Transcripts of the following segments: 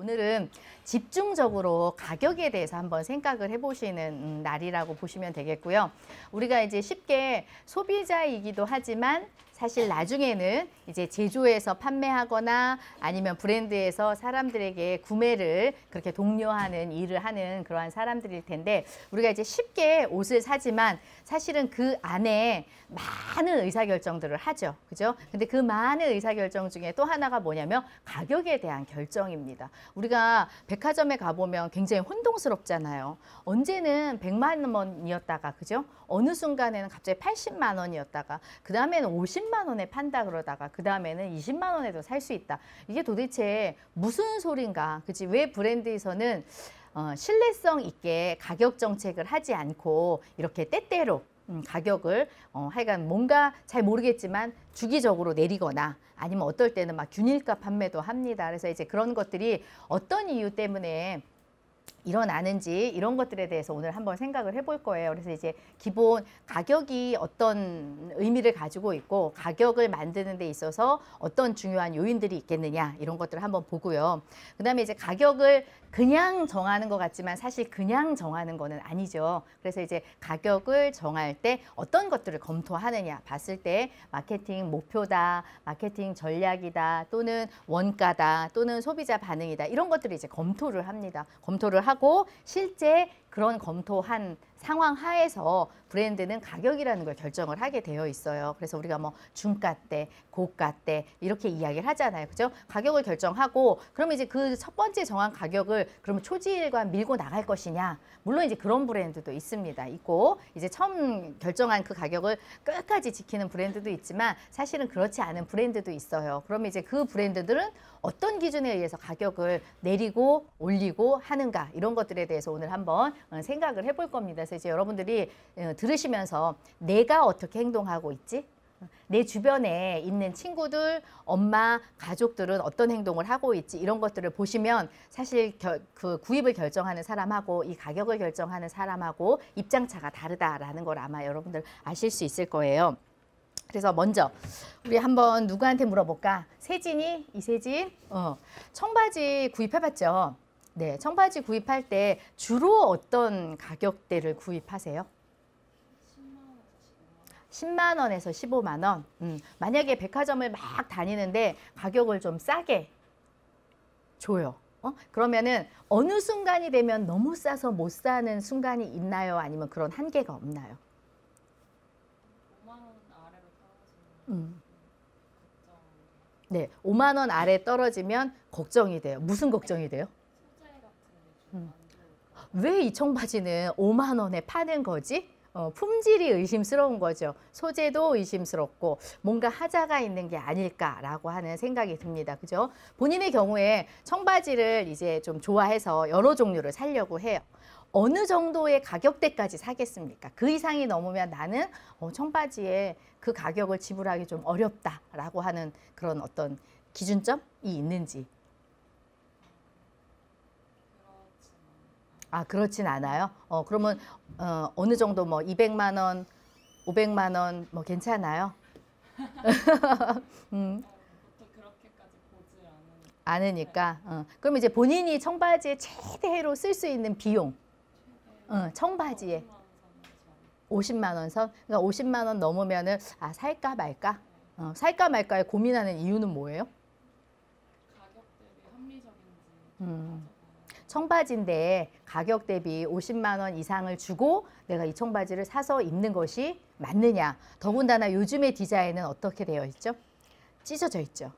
오늘은 집중적으로 가격에 대해서 한번 생각을 해보시는 날이라고 보시면 되겠고요. 우리가 이제 쉽게 소비자이기도 하지만 사실 나중에는 이제 제조해서 판매하거나 아니면 브랜드에서 사람들에게 구매를 그렇게 독려하는 일을 하는 그러한 사람들일 텐데, 우리가 이제 쉽게 옷을 사지만 사실은 그 안에 많은 의사결정들을 하죠. 그죠? 근데 그 많은 의사결정 중에 또 하나가 뭐냐면 가격에 대한 결정입니다. 우리가 백화점에 가보면 굉장히 혼동스럽잖아요. 언제는 100만 원이었다가, 그죠? 어느 순간에는 갑자기 80만 원이었다가, 그 다음에는 50만 원에 판다 그러다가, 그 다음에는 20만 원에도 살 수 있다. 이게 도대체 무슨 소린가? 그치? 왜 브랜드에서는 신뢰성 있게 가격 정책을 하지 않고 이렇게 때때로 가격을 하여간 뭔가 잘 모르겠지만 주기적으로 내리거나 아니면 어떨 때는 막 균일가 판매도 합니다. 그래서 이제 그런 것들이 어떤 이유 때문에 일어나는지 이런 것들에 대해서 오늘 한번 생각을 해볼 거예요. 그래서 이제 기본 가격이 어떤 의미를 가지고 있고 가격을 만드는 데 있어서 어떤 중요한 요인들이 있겠느냐 이런 것들을 한번 보고요. 그 다음에 이제 가격을 그냥 정하는 것 같지만 사실 그냥 정하는 거는 아니죠. 그래서 이제 가격을 정할 때 어떤 것들을 검토하느냐 봤을 때 마케팅 목표다, 마케팅 전략이다, 또는 원가다, 또는 소비자 반응이다, 이런 것들을 이제 검토를 합니다. 검토를 하고 실제 그런 검토한 상황 하에서 브랜드는 가격이라는 걸 결정을 하게 되어 있어요. 그래서 우리가 뭐 중가 때, 고가 때 이렇게 이야기를 하잖아요. 그죠? 가격을 결정하고 그러면 이제 그 첫 번째 정한 가격을 그러면 초지일관 밀고 나갈 것이냐. 물론 이제 그런 브랜드도 있습니다. 있고 이제 처음 결정한 그 가격을 끝까지 지키는 브랜드도 있지만 사실은 그렇지 않은 브랜드도 있어요. 그러면 이제 그 브랜드들은 어떤 기준에 의해서 가격을 내리고 올리고 하는가, 이런 것들에 대해서 오늘 한번 생각을 해볼 겁니다. 그래서 이제 여러분들이 들으시면서 내가 어떻게 행동하고 있지? 내 주변에 있는 친구들, 엄마, 가족들은 어떤 행동을 하고 있지? 이런 것들을 보시면 사실 그 구입을 결정하는 사람하고 이 가격을 결정하는 사람하고 입장차가 다르다라는 걸 아마 여러분들 아실 수 있을 거예요. 그래서 먼저 우리 한번 누구한테 물어볼까? 세진이? 이세진? 청바지 구입해봤죠? 네, 청바지 구입할 때 주로 어떤 가격대를 구입하세요? 10만 원에서 15만 원. 만약에 백화점을 막 다니는데 가격을 좀 싸게 줘요. 그러면은 어느 순간이 되면 너무 싸서 못 사는 순간이 있나요? 아니면 그런 한계가 없나요? 5만 원 아래로 떨어지면 네, 5만 원 아래 떨어지면 걱정이 돼요. 무슨 걱정이 돼요? 소재 같은 게 좀 안 좋을까? 왜 이 청바지는 5만 원에 파는 거지? 품질이 의심스러운 거죠. 소재도 의심스럽고 뭔가 하자가 있는 게 아닐까라고 하는 생각이 듭니다. 그죠? 본인의 경우에 청바지를 이제 좀 좋아해서 여러 종류를 사려고 해요. 어느 정도의 가격대까지 사겠습니까? 그 이상이 넘으면 나는 청바지에 그 가격을 지불하기 좀 어렵다라고 하는 그런 어떤 기준점이 있는지. 아, 그렇진 않아요. 그러면 어느 정도 뭐 200만 원, 500만 원 뭐 괜찮아요? 보통 그렇게까지 보지 않으니까. 그럼 이제 본인이 청바지에 최대로 쓸 수 있는 비용, 청바지에 50만 원 선. 그러니까 50만 원 넘으면은 살까 말까? 살까 말까에 고민하는 이유는 뭐예요? 가격 대비 합리적인지. 청바지인데 가격 대비 50만 원 이상을 주고 내가 이 청바지를 사서 입는 것이 맞느냐. 더군다나 요즘의 디자인은 어떻게 되어 있죠? 찢어져 있죠.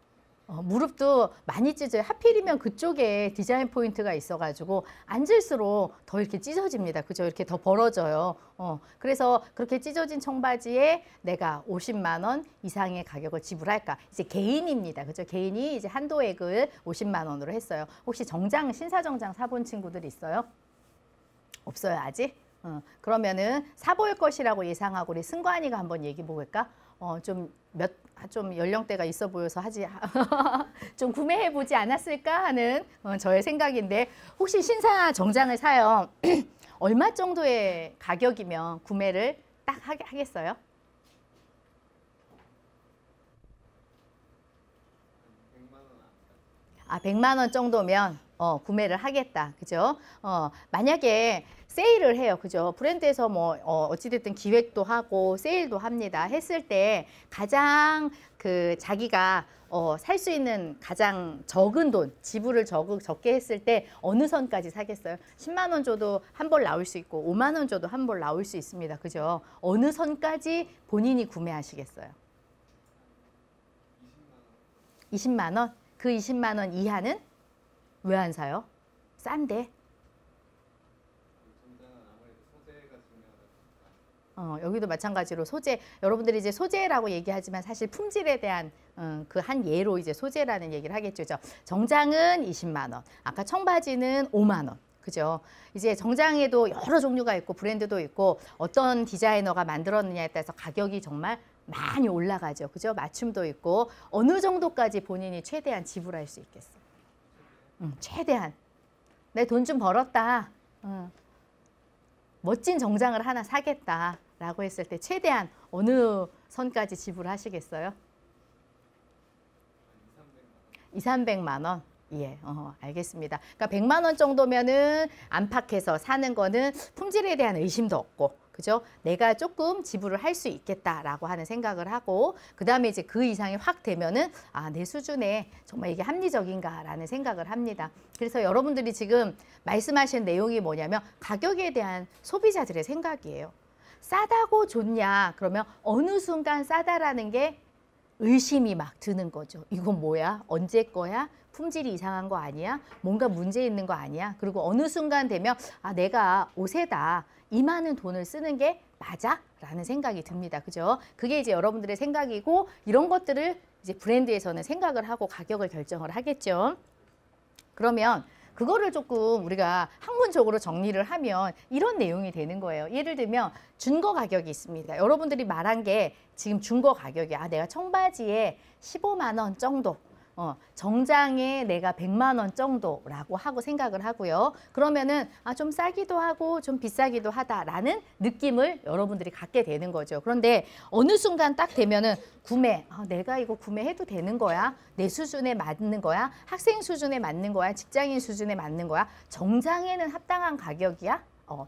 무릎도 많이 찢어요. 하필이면 그쪽에 디자인 포인트가 있어가지고 앉을수록 더 이렇게 찢어집니다. 그죠? 이렇게 더 벌어져요. 그래서 그렇게 찢어진 청바지에 내가 50만 원 이상의 가격을 지불할까? 이제 개인입니다. 그죠? 개인이 이제 한도액을 50만 원으로 했어요. 혹시 정장, 신사정장 사본 친구들 있어요? 없어요, 아직? 그러면은 사볼 것이라고 예상하고 우리 승관이가 한번 얘기해 볼까? 좀 연령대가 있어 보여서 좀 구매해 보지 않았을까 하는 저의 생각인데, 혹시 신사 정장을 사요. 얼마 정도의 가격이면 구매를 딱 하겠어요? 100만 원 정도면 구매를 하겠다. 그죠? 만약에 세일을 해요. 그죠? 브랜드에서 뭐, 어찌됐든 기획도 하고 세일도 합니다. 했을 때 가장 자기가 살 수 있는 가장 적은 돈, 지불을 적게 했을 때 어느 선까지 사겠어요? 10만 원 줘도 한 벌 나올 수 있고 5만 원 줘도 한 벌 나올 수 있습니다. 그죠? 어느 선까지 본인이 구매하시겠어요? 20만 원? 그 20만 원 이하는 왜 안 사요? 싼데. 여기도 마찬가지로 소재, 여러분들이 이제 소재라고 얘기하지만 사실 품질에 대한 그 한 예로 이제 소재라는 얘기를 하겠죠. 정장은 20만 원, 아까 청바지는 5만 원. 그죠? 이제 정장에도 여러 종류가 있고 브랜드도 있고 어떤 디자이너가 만들었느냐에 따라서 가격이 정말 많이 올라가죠. 그죠? 맞춤도 있고 어느 정도까지 본인이 최대한 지불할 수 있겠어요? 최대한. 내 돈 좀 벌었다. 멋진 정장을 하나 사겠다라고 했을 때 최대한 어느 선까지 지불하시겠어요? 2, 300만 원? 예, 알겠습니다. 그러니까 100만 원 정도면은 안팎에서 사는 거는 품질에 대한 의심도 없고, 그죠? 내가 조금 지불을 할 수 있겠다라고 하는 생각을 하고, 그 다음에 이제 그 이상이 확 되면은, 내 수준에 정말 이게 합리적인가라는 생각을 합니다. 그래서 여러분들이 지금 말씀하신 내용이 뭐냐면 가격에 대한 소비자들의 생각이에요. 싸다고 좋냐? 그러면 어느 순간 싸다라는 게 의심이 막 드는 거죠. 이건 뭐야? 언제 거야? 품질이 이상한 거 아니야? 뭔가 문제 있는 거 아니야? 그리고 어느 순간 되면 내가 옷에다 이 많은 돈을 쓰는 게 맞아? 라는 생각이 듭니다. 그죠? 그게 이제 여러분들의 생각이고 이런 것들을 이제 브랜드에서는 생각을 하고 가격을 결정을 하겠죠. 그러면 그거를 조금 우리가 학문적으로 정리를 하면 이런 내용이 되는 거예요. 예를 들면 준거 가격이 있습니다. 여러분들이 말한 게 지금 준거 가격이 내가 청바지에 15만 원 정도, 정장에 내가 100만 원 정도라고 하고 생각을 하고요. 그러면은 좀 싸기도 하고 좀 비싸기도 하다라는 느낌을 여러분들이 갖게 되는 거죠. 그런데 어느 순간 딱 되면은 내가 이거 구매해도 되는 거야? 내 수준에 맞는 거야? 학생 수준에 맞는 거야? 직장인 수준에 맞는 거야? 정장에는 합당한 가격이야?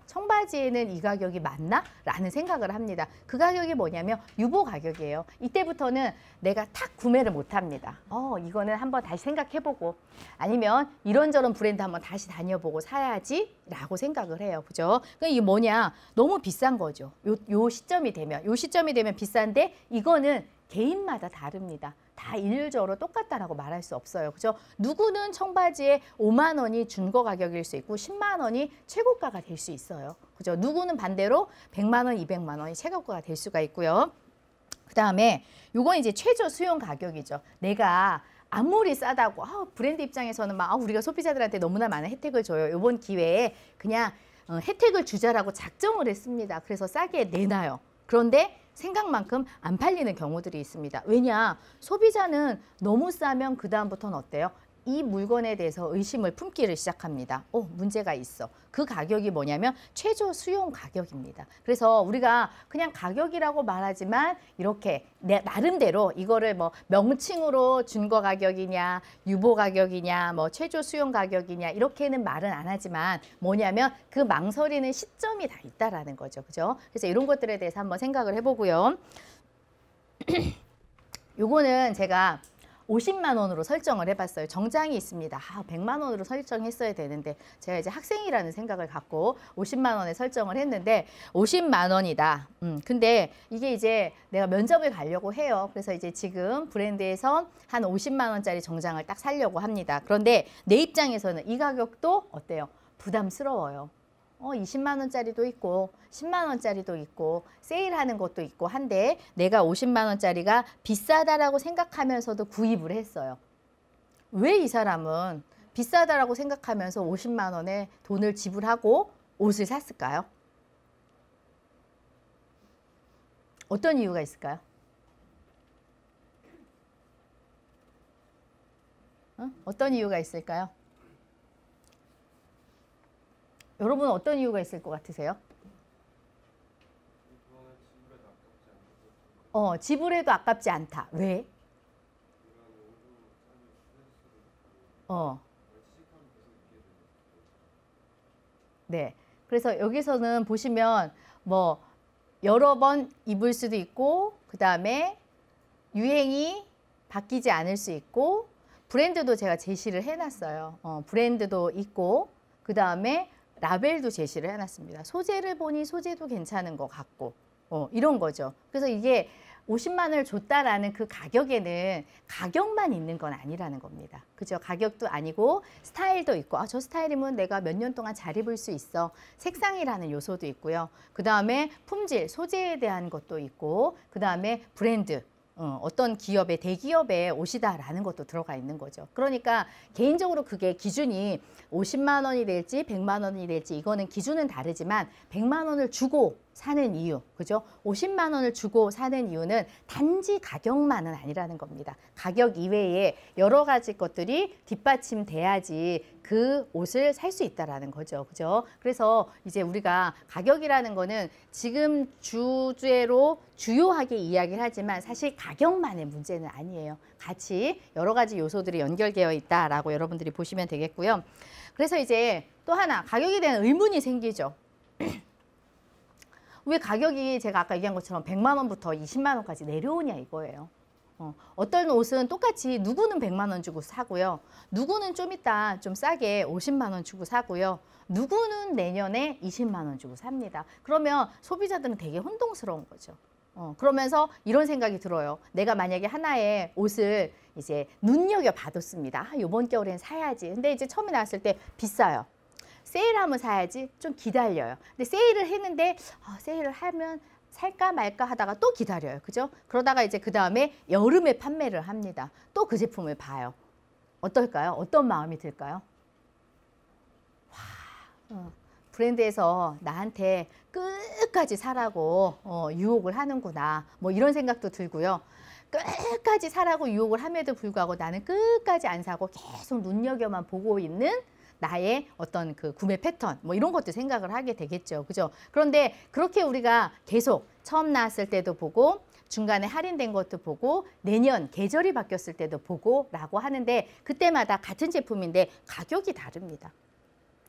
청바지에는 이 가격이 맞나? 라는 생각을 합니다. 그 가격이 뭐냐면 유보 가격이에요. 이때부터는 내가 탁 구매를 못 합니다. 이거는 한번 다시 생각해보고 아니면 이런저런 브랜드 한번 다시 다녀보고 사야지 라고 생각을 해요. 그죠? 그러니까 이게 뭐냐? 너무 비싼 거죠. 요 시점이 되면 비싼데 이거는 개인마다 다릅니다. 다 일률적으로 똑같다라고 말할 수 없어요. 그죠? 누구는 청바지에 5만 원이 준거 가격일 수 있고 10만 원이 최고가가 될 수 있어요. 그죠? 누구는 반대로 100만 원, 200만 원이 최고가가 될 수가 있고요. 그 다음에 요건 이제 최저 수용 가격이죠. 내가 아무리 싸다고 브랜드 입장에서는 막 우리가 소비자들한테 너무나 많은 혜택을 줘요. 이번 기회에 그냥 혜택을 주자라고 작정을 했습니다. 그래서 싸게 내놔요. 그런데 생각만큼 안 팔리는 경우들이 있습니다. 왜냐? 소비자는 너무 싸면 그 다음부터는 어때요? 이 물건에 대해서 의심을 품기를 시작합니다. 문제가 있어. 그 가격이 뭐냐면 최저 수용 가격입니다. 그래서 우리가 그냥 가격이라고 말하지만 이렇게 나름대로 이거를 뭐 명칭으로 준거 가격이냐, 유보 가격이냐, 뭐 최저 수용 가격이냐 이렇게는 말은 안 하지만 뭐냐면 그 망설이는 시점이 다 있다라는 거죠. 그죠? 그래서 이런 것들에 대해서 한번 생각을 해보고요. 요거는 제가 50만 원으로 설정을 해봤어요. 정장이 있습니다. 100만 원으로 설정했어야 되는데 제가 이제 학생이라는 생각을 갖고 50만 원에 설정을 했는데 50만 원이다. 근데 이게 이제 내가 면접을 가려고 해요. 그래서 이제 지금 브랜드에서 한 50만 원짜리 정장을 딱 사려고 합니다. 그런데 내 입장에서는 이 가격도 어때요? 부담스러워요. 20만 원짜리도 있고 10만 원짜리도 있고 세일하는 것도 있고 한데 내가 50만 원짜리가 비싸다라고 생각하면서도 구입을 했어요. 왜 이 사람은 비싸다라고 생각하면서 50만 원의 돈을 지불하고 옷을 샀을까요? 어떤 이유가 있을까요? 어떤 이유가 있을까요? 여러분은 어떤 이유가 있을 것 같으세요? 지불해도 아깝지 않다. 왜? 네. 그래서 여기서는 보시면 뭐 여러 번 입을 수도 있고 그다음에 유행이 바뀌지 않을 수 있고 브랜드도 제가 제시를 해놨어요. 브랜드도 있고 그다음에 라벨도 제시를 해놨습니다. 소재를 보니 소재도 괜찮은 것 같고 이런 거죠. 그래서 이게 50만 원을 줬다라는 그 가격에는 가격만 있는 건 아니라는 겁니다. 그죠? 가격도 아니고 스타일도 있고 저 스타일이면 내가 몇 년 동안 잘 입을 수 있어. 색상이라는 요소도 있고요. 그 다음에 품질, 소재에 대한 것도 있고 그 다음에 브랜드. 어떤 기업의 대기업의 옷이다라는 것도 들어가 있는 거죠. 그러니까 개인적으로 그게 기준이 50만 원이 될지 100만 원이 될지 이거는 기준은 다르지만 100만 원을 주고 사는 이유, 그죠? 50만 원을 주고 사는 이유는 단지 가격만은 아니라는 겁니다. 가격 이외에 여러 가지 것들이 뒷받침돼야지 그 옷을 살 수 있다라는 거죠. 그죠? 그래서 이제 우리가 가격이라는 거는 지금 주제로 주요하게 이야기를 하지만 사실 가격만의 문제는 아니에요. 같이 여러 가지 요소들이 연결되어 있다라고 여러분들이 보시면 되겠고요. 그래서 이제 또 하나 가격에 대한 의문이 생기죠. 왜 가격이 제가 아까 얘기한 것처럼 100만 원부터 20만 원까지 내려오냐 이거예요. 어떤 옷은 똑같이 누구는 100만 원 주고 사고요. 누구는 좀 이따 좀 싸게 50만 원 주고 사고요. 누구는 내년에 20만 원 주고 삽니다. 그러면 소비자들은 되게 혼동스러운 거죠. 그러면서 이런 생각이 들어요. 내가 만약에 하나의 옷을 이제 눈여겨봐뒀습니다. 이번 겨울엔 사야지. 근데 이제 처음에 나왔을 때 비싸요. 세일하면 사야지 좀 기다려요. 근데 세일을 했는데 세일을 하면 살까 말까 하다가 또 기다려요. 그죠? 그러다가 이제 그 다음에 여름에 판매를 합니다. 또 그 제품을 봐요. 어떨까요? 어떤 마음이 들까요? 브랜드에서 나한테 끝까지 사라고 유혹을 하는구나. 뭐 이런 생각도 들고요. 끝까지 사라고 유혹을 함에도 불구하고 나는 끝까지 안 사고 계속 눈여겨만 보고 있는 나의 어떤 그 구매 패턴 뭐 이런 것도 생각을 하게 되겠죠. 그죠? 그런데 그렇게 우리가 계속 처음 나왔을 때도 보고 중간에 할인된 것도 보고 내년 계절이 바뀌었을 때도 보고 라고 하는데 그때마다 같은 제품인데 가격이 다릅니다.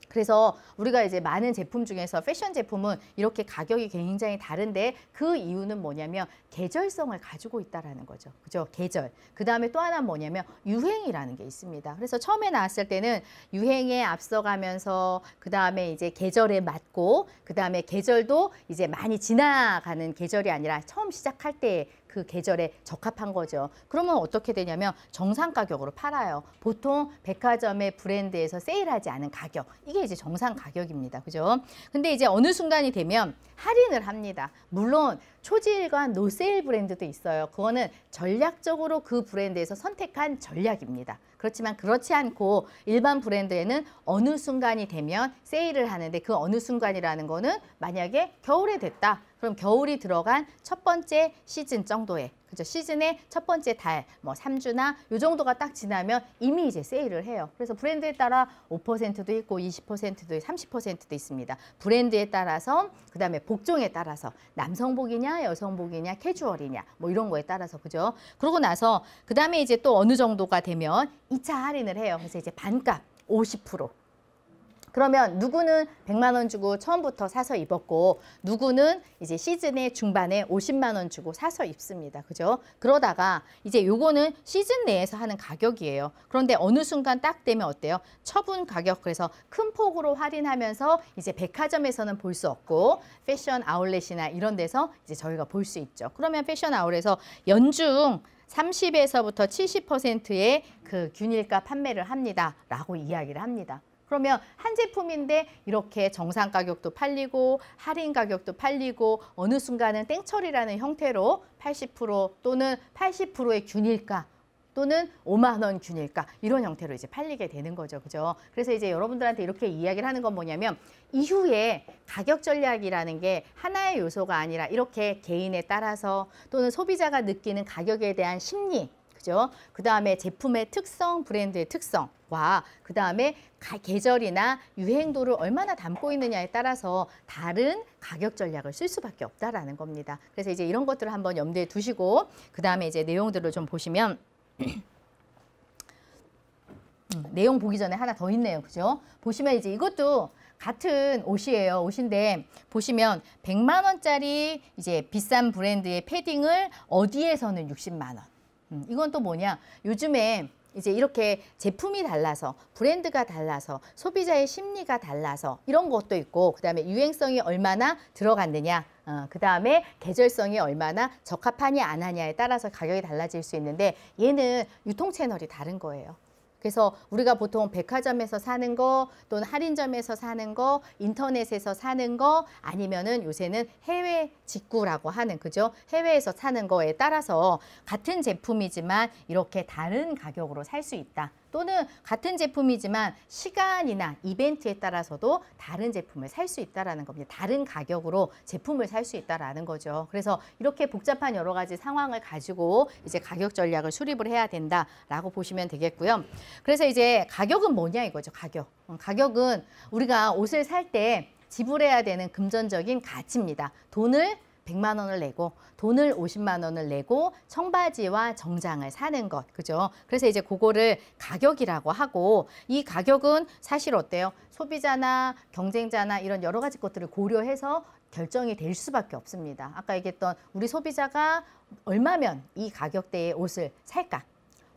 그래서 우리가 이제 많은 제품 중에서 패션 제품은 이렇게 가격이 굉장히 다른데 그 이유는 뭐냐면 계절성을 가지고 있다라는 거죠. 그죠? 계절. 그 다음에 또 하나 뭐냐면 유행이라는 게 있습니다. 그래서 처음에 나왔을 때는 유행에 앞서가면서 그 다음에 이제 계절에 맞고 그 다음에 계절도 이제 많이 지나가는 계절이 아니라 처음 시작할 때 그 계절에 적합한 거죠. 그러면 어떻게 되냐면 정상 가격으로 팔아요. 보통 백화점의 브랜드에서 세일하지 않은 가격. 이게 이제 정상 가격입니다. 그죠? 근데 이제 어느 순간이 되면 할인을 합니다. 물론 초질과 노세일 브랜드도 있어요. 그거는 전략적으로 그 브랜드에서 선택한 전략입니다. 그렇지만 그렇지 않고 일반 브랜드에는 어느 순간이 되면 세일을 하는데 그 어느 순간이라는 거는 만약에 겨울에 됐다. 그럼 겨울이 들어간 첫 번째 시즌 정도에 그죠? 시즌의 첫 번째 달, 뭐 3주나 요 정도가 딱 지나면 이미 이제 세일을 해요. 그래서 브랜드에 따라 5%도 있고 20%도 있고 30%도 있습니다. 브랜드에 따라서 그다음에 복종에 따라서 남성복이냐 여성복이냐 캐주얼이냐 뭐 이런 거에 따라서 그죠? 그러고 나서 그다음에 이제 또 어느 정도가 되면 2차 할인을 해요. 그래서 이제 반값 50%. 그러면 누구는 100만 원 주고 처음부터 사서 입었고 누구는 이제 시즌의 중반에 50만 원 주고 사서 입습니다. 그죠? 그러다가 이제 요거는 시즌 내에서 하는 가격이에요. 그런데 어느 순간 딱 되면 어때요? 처분 가격 그래서 큰 폭으로 할인하면서 이제 백화점에서는 볼 수 없고 패션 아울렛이나 이런 데서 이제 저희가 볼 수 있죠. 그러면 패션 아울렛에서 연중 30에서부터 70%의 그 균일가 판매를 합니다. 라고 이야기를 합니다. 그러면 한 제품인데 이렇게 정상 가격도 팔리고 할인 가격도 팔리고 어느 순간은 땡처리라는 형태로 80% 또는 80%의 균일가 또는 5만 원 균일가 이런 형태로 이제 팔리게 되는 거죠. 그죠? 그래서 이제 여러분들한테 이렇게 이야기를 하는 건 뭐냐면 이후에 가격 전략이라는 게 하나의 요소가 아니라 이렇게 개인에 따라서 또는 소비자가 느끼는 가격에 대한 심리 그죠? 그 다음에 제품의 특성, 브랜드의 특성과 그 다음에 계절이나 유행도를 얼마나 담고 있느냐에 따라서 다른 가격 전략을 쓸 수밖에 없다라는 겁니다. 그래서 이제 이런 것들을 한번 염두에 두시고 그 다음에 이제 내용들을 좀 보시면 내용 보기 전에 하나 더 있네요. 그죠? 보시면 이제 이것도 같은 옷이에요. 옷인데 보시면 100만 원짜리 이제 비싼 브랜드의 패딩을 어디에서는 60만 원. 이건 또 뭐냐? 요즘에 이제 이렇게 제품이 달라서 브랜드가 달라서 소비자의 심리가 달라서 이런 것도 있고 그다음에 유행성이 얼마나 들어갔느냐 그다음에 계절성이 얼마나 적합하냐 안 하냐에 따라서 가격이 달라질 수 있는데 얘는 유통 채널이 다른 거예요. 그래서 우리가 보통 백화점에서 사는 거 또는 할인점에서 사는 거 인터넷에서 사는 거 아니면은 요새는 해외 직구라고 하는 그죠? 해외에서 사는 거에 따라서 같은 제품이지만 이렇게 다른 가격으로 살 수 있다. 또는 같은 제품이지만 시간이나 이벤트에 따라서도 다른 제품을 살 수 있다라는 겁니다. 다른 가격으로 제품을 살 수 있다라는 거죠. 그래서 이렇게 복잡한 여러 가지 상황을 가지고 이제 가격 전략을 수립을 해야 된다라고 보시면 되겠고요. 그래서 이제 가격은 뭐냐 이거죠. 가격. 가격은 우리가 옷을 살 때 지불해야 되는 금전적인 가치입니다. 돈을 100만 원을 내고 돈을 50만 원을 내고 청바지와 정장을 사는 것. 그죠? 그래서 이제 그거를 가격이라고 하고 이 가격은 사실 어때요? 소비자나 경쟁자나 이런 여러 가지 것들을 고려해서 결정이 될 수밖에 없습니다. 아까 얘기했던 우리 소비자가 얼마면 이 가격대의 옷을 살까?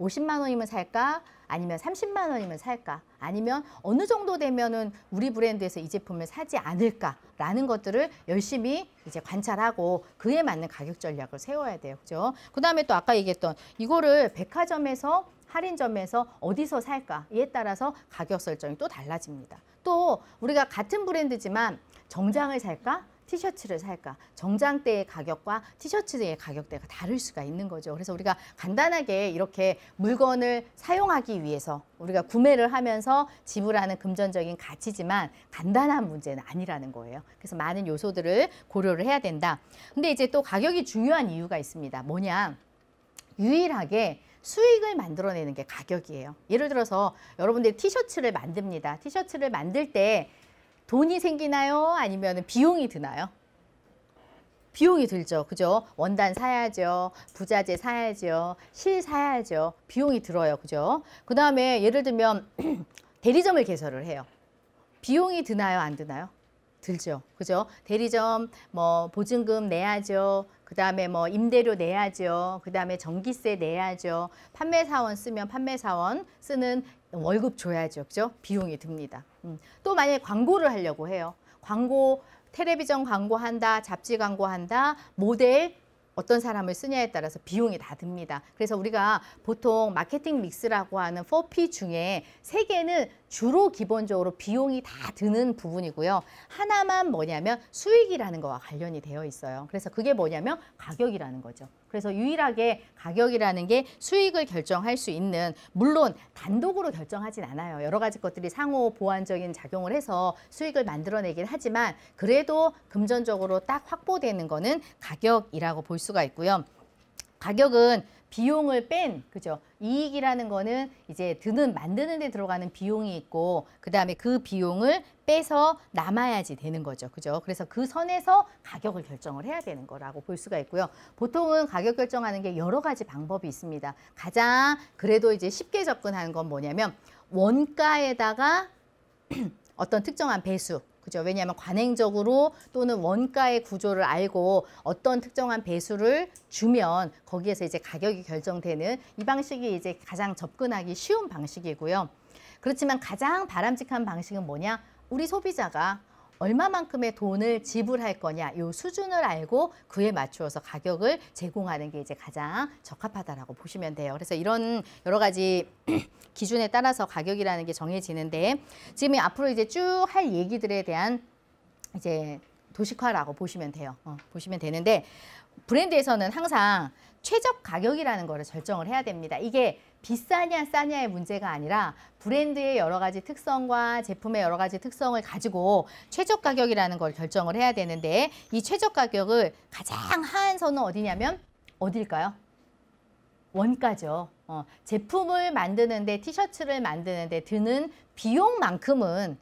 50만 원이면 살까? 아니면 30만 원이면 살까? 아니면 어느 정도 되면은 우리 브랜드에서 이 제품을 사지 않을까라는 것들을 열심히 이제 관찰하고 그에 맞는 가격 전략을 세워야 돼요. 그죠? 그다음에 또 아까 얘기했던 이거를 백화점에서 할인점에서 어디서 살까? 이에 따라서 가격 설정이 또 달라집니다. 또 우리가 같은 브랜드지만 정장을 살까? 티셔츠를 살까? 정장대의 가격과 티셔츠의 가격대가 다를 수가 있는 거죠. 그래서 우리가 간단하게 이렇게 물건을 사용하기 위해서 우리가 구매를 하면서 지불하는 금전적인 가치지만 간단한 문제는 아니라는 거예요. 그래서 많은 요소들을 고려를 해야 된다. 근데 이제 또 가격이 중요한 이유가 있습니다. 뭐냐? 유일하게 수익을 만들어내는 게 가격이에요. 예를 들어서 여러분들이 티셔츠를 만듭니다. 티셔츠를 만들 때 돈이 생기나요? 아니면 비용이 드나요? 비용이 들죠. 그죠? 원단 사야죠. 부자재 사야죠. 실 사야죠. 비용이 들어요. 그죠? 그 다음에 예를 들면 대리점을 개설을 해요. 비용이 드나요? 안 드나요? 들죠. 그죠? 대리점 뭐 보증금 내야죠. 그 다음에 뭐 임대료 내야죠. 그 다음에 전기세 내야죠. 판매사원 쓰면 판매사원 쓰는 월급 줘야죠. 그죠? 비용이 듭니다. 또 만약에 광고를 하려고 해요. 광고, 텔레비전 광고한다, 잡지 광고한다, 모델 어떤 사람을 쓰냐에 따라서 비용이 다 듭니다. 그래서 우리가 보통 마케팅 믹스라고 하는 4P 중에 3개는 주로 기본적으로 비용이 다 드는 부분이고요. 하나만 뭐냐면 수익이라는 거와 관련이 되어 있어요. 그래서 그게 뭐냐면 가격이라는 거죠. 그래서 유일하게 가격이라는 게 수익을 결정할 수 있는, 물론 단독으로 결정하진 않아요. 여러 가지 것들이 상호 보완적인 작용을 해서 수익을 만들어내긴 하지만 그래도 금전적으로 딱 확보되는 거는 가격이라고 볼 수가 있고요. 가격은 비용을 뺀, 그죠? 이익이라는 거는 이제 만드는 데 들어가는 비용이 있고, 그 다음에 그 비용을 빼서 남아야지 되는 거죠. 그죠? 그래서 그 선에서 가격을 결정을 해야 되는 거라고 볼 수가 있고요. 보통은 가격 결정하는 게 여러 가지 방법이 있습니다. 가장 그래도 이제 쉽게 접근하는 건 뭐냐면 원가에다가 어떤 특정한 배수, 그죠? 왜냐하면 관행적으로 또는 원가의 구조를 알고 어떤 특정한 배수를 주면 거기에서 이제 가격이 결정되는 이 방식이 이제 가장 접근하기 쉬운 방식이고요. 그렇지만 가장 바람직한 방식은 뭐냐? 우리 소비자가 얼마만큼의 돈을 지불할 거냐, 이 수준을 알고 그에 맞추어서 가격을 제공하는 게 이제 가장 적합하다라고 보시면 돼요. 그래서 이런 여러 가지 기준에 따라서 가격이라는 게 정해지는데, 지금 앞으로 이제 쭉 할 얘기들에 대한 이제 도식화라고 보시면 돼요. 보시면 되는데, 브랜드에서는 항상 최적 가격이라는 거를 결정을 해야 됩니다. 이게 비싸냐 싸냐의 문제가 아니라 브랜드의 여러 가지 특성과 제품의 여러 가지 특성을 가지고 최적 가격이라는 걸 결정을 해야 되는데, 이 최적 가격을 가장 하한 선은 어디냐면 어딜까요? 원가죠. 제품을 만드는데, 티셔츠를 만드는데 드는 비용만큼은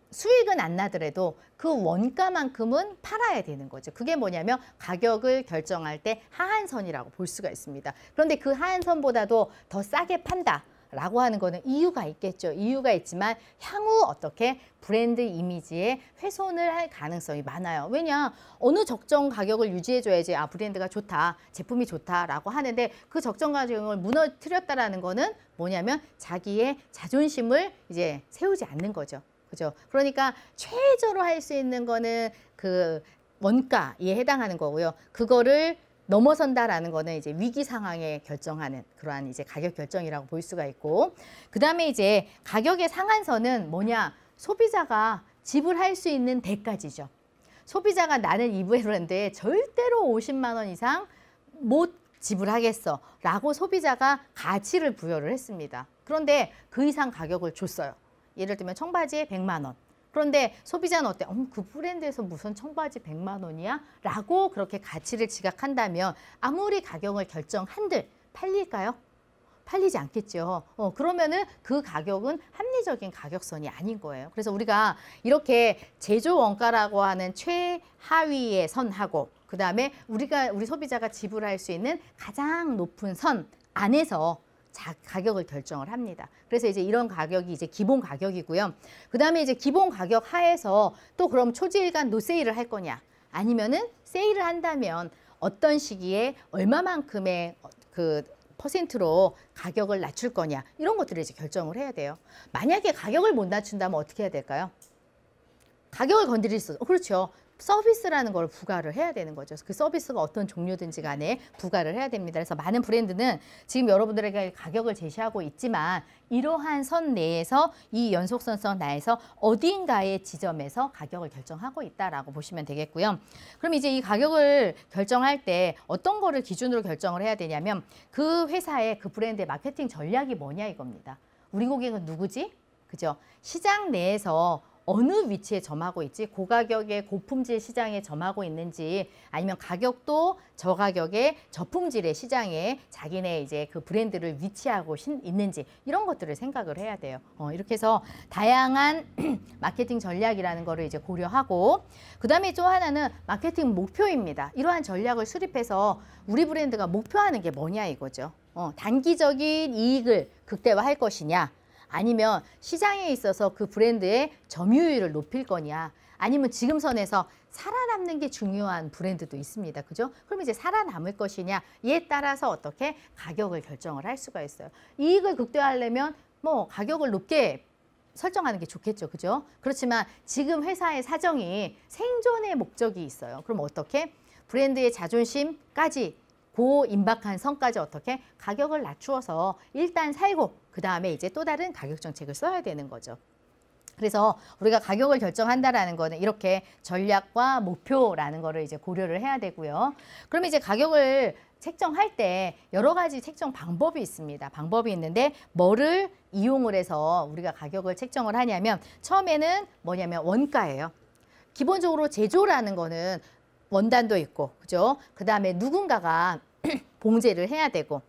수익은 안 나더라도 그 원가만큼은 팔아야 되는 거죠. 그게 뭐냐면 가격을 결정할 때 하한선이라고 볼 수가 있습니다. 그런데 그 하한선보다도 더 싸게 판다 라고 하는 거는 이유가 있겠죠. 이유가 있지만 향후 어떻게 브랜드 이미지에 훼손을 할 가능성이 많아요. 왜냐? 어느 적정 가격을 유지해줘야지 아 브랜드가 좋다, 제품이 좋다라고 하는데 그 적정 가격을 무너뜨렸다라는 거는 뭐냐면 자기의 자존심을 이제 세우지 않는 거죠. 그죠? 그러니까 최저로 할 수 있는 거는 그 원가에 해당하는 거고요. 그거를 넘어선다라는 거는 이제 위기 상황에 결정하는 그러한 이제 가격 결정이라고 볼 수가 있고, 그 다음에 이제 가격의 상한선은 뭐냐? 소비자가 지불할 수 있는 대가지죠. 소비자가 나는 이 브랜드에 절대로 50만 원 이상 못 지불하겠어 라고 소비자가 가치를 부여를 했습니다. 그런데 그 이상 가격을 줬어요. 예를 들면 청바지에 100만 원. 그런데 소비자는 어때? 그 브랜드에서 무슨 청바지 100만 원이야? 라고 그렇게 가치를 지각한다면 아무리 가격을 결정한들 팔릴까요? 팔리지 않겠죠. 그러면은 그 가격은 합리적인 가격선이 아닌 거예요. 그래서 우리가 이렇게 제조 원가라고 하는 최하위의 선하고 그 다음에 우리 소비자가 지불할 수 있는 가장 높은 선 안에서 가격을 결정을 합니다. 그래서 이제 이런 가격이 이제 기본 가격이고요. 그 다음에 이제 기본 가격 하에서 또 그럼 초지일간 노세일을 할 거냐? 아니면은 세일을 한다면 어떤 시기에 얼마만큼의 그 퍼센트로 가격을 낮출 거냐? 이런 것들을 이제 결정을 해야 돼요. 만약에 가격을 못 낮춘다면 어떻게 해야 될까요? 가격을 건드릴 수, 그렇죠. 서비스라는 걸 부과를 해야 되는 거죠. 그 서비스가 어떤 종류든지 간에 부과를 해야 됩니다. 그래서 많은 브랜드는 지금 여러분들에게 가격을 제시하고 있지만 이러한 선 내에서 이 연속선성 나에서 어딘가의 지점에서 가격을 결정하고 있다라고 보시면 되겠고요. 그럼 이제 이 가격을 결정할 때 어떤 거를 기준으로 결정을 해야 되냐면 그 회사의 그 브랜드의 마케팅 전략이 뭐냐 이겁니다. 우리 고객은 누구지? 그죠? 시장 내에서 어느 위치에 점하고 있지? 고가격의 고품질 시장에 점하고 있는지 아니면 가격도 저가격의 저품질의 시장에 자기네 이제 그 브랜드를 위치하고 있는지 이런 것들을 생각을 해야 돼요. 이렇게 해서 다양한 마케팅 전략이라는 거를 이제 고려하고 그 다음에 또 하나는 마케팅 목표입니다. 이러한 전략을 수립해서 우리 브랜드가 목표하는 게 뭐냐 이거죠. 단기적인 이익을 극대화할 것이냐 아니면 시장에 있어서 그 브랜드의 점유율을 높일 거냐 아니면 지금 선에서 살아남는 게 중요한 브랜드도 있습니다. 그죠? 그럼 이제 살아남을 것이냐에 따라서 어떻게 가격을 결정을 할 수가 있어요. 이익을 극대화하려면 뭐 가격을 높게 설정하는 게 좋겠죠. 그죠? 그렇지만 지금 회사의 사정이 생존의 목적이 있어요. 그럼 어떻게? 브랜드의 자존심까지 고임박한 선까지 어떻게 가격을 낮추어서 일단 살고 그 다음에 이제 또 다른 가격 정책을 써야 되는 거죠. 그래서 우리가 가격을 결정한다라는 거는 이렇게 전략과 목표라는 거를 이제 고려를 해야 되고요. 그러면 이제 가격을 책정할 때 여러 가지 책정 방법이 있습니다. 방법이 있는데 뭐를 이용을 해서 우리가 가격을 책정을 하냐면 처음에는 뭐냐면 원가예요. 기본적으로 제조라는 거는 원단도 있고, 그죠? 그 다음에 누군가가 봉제를 해야 되고,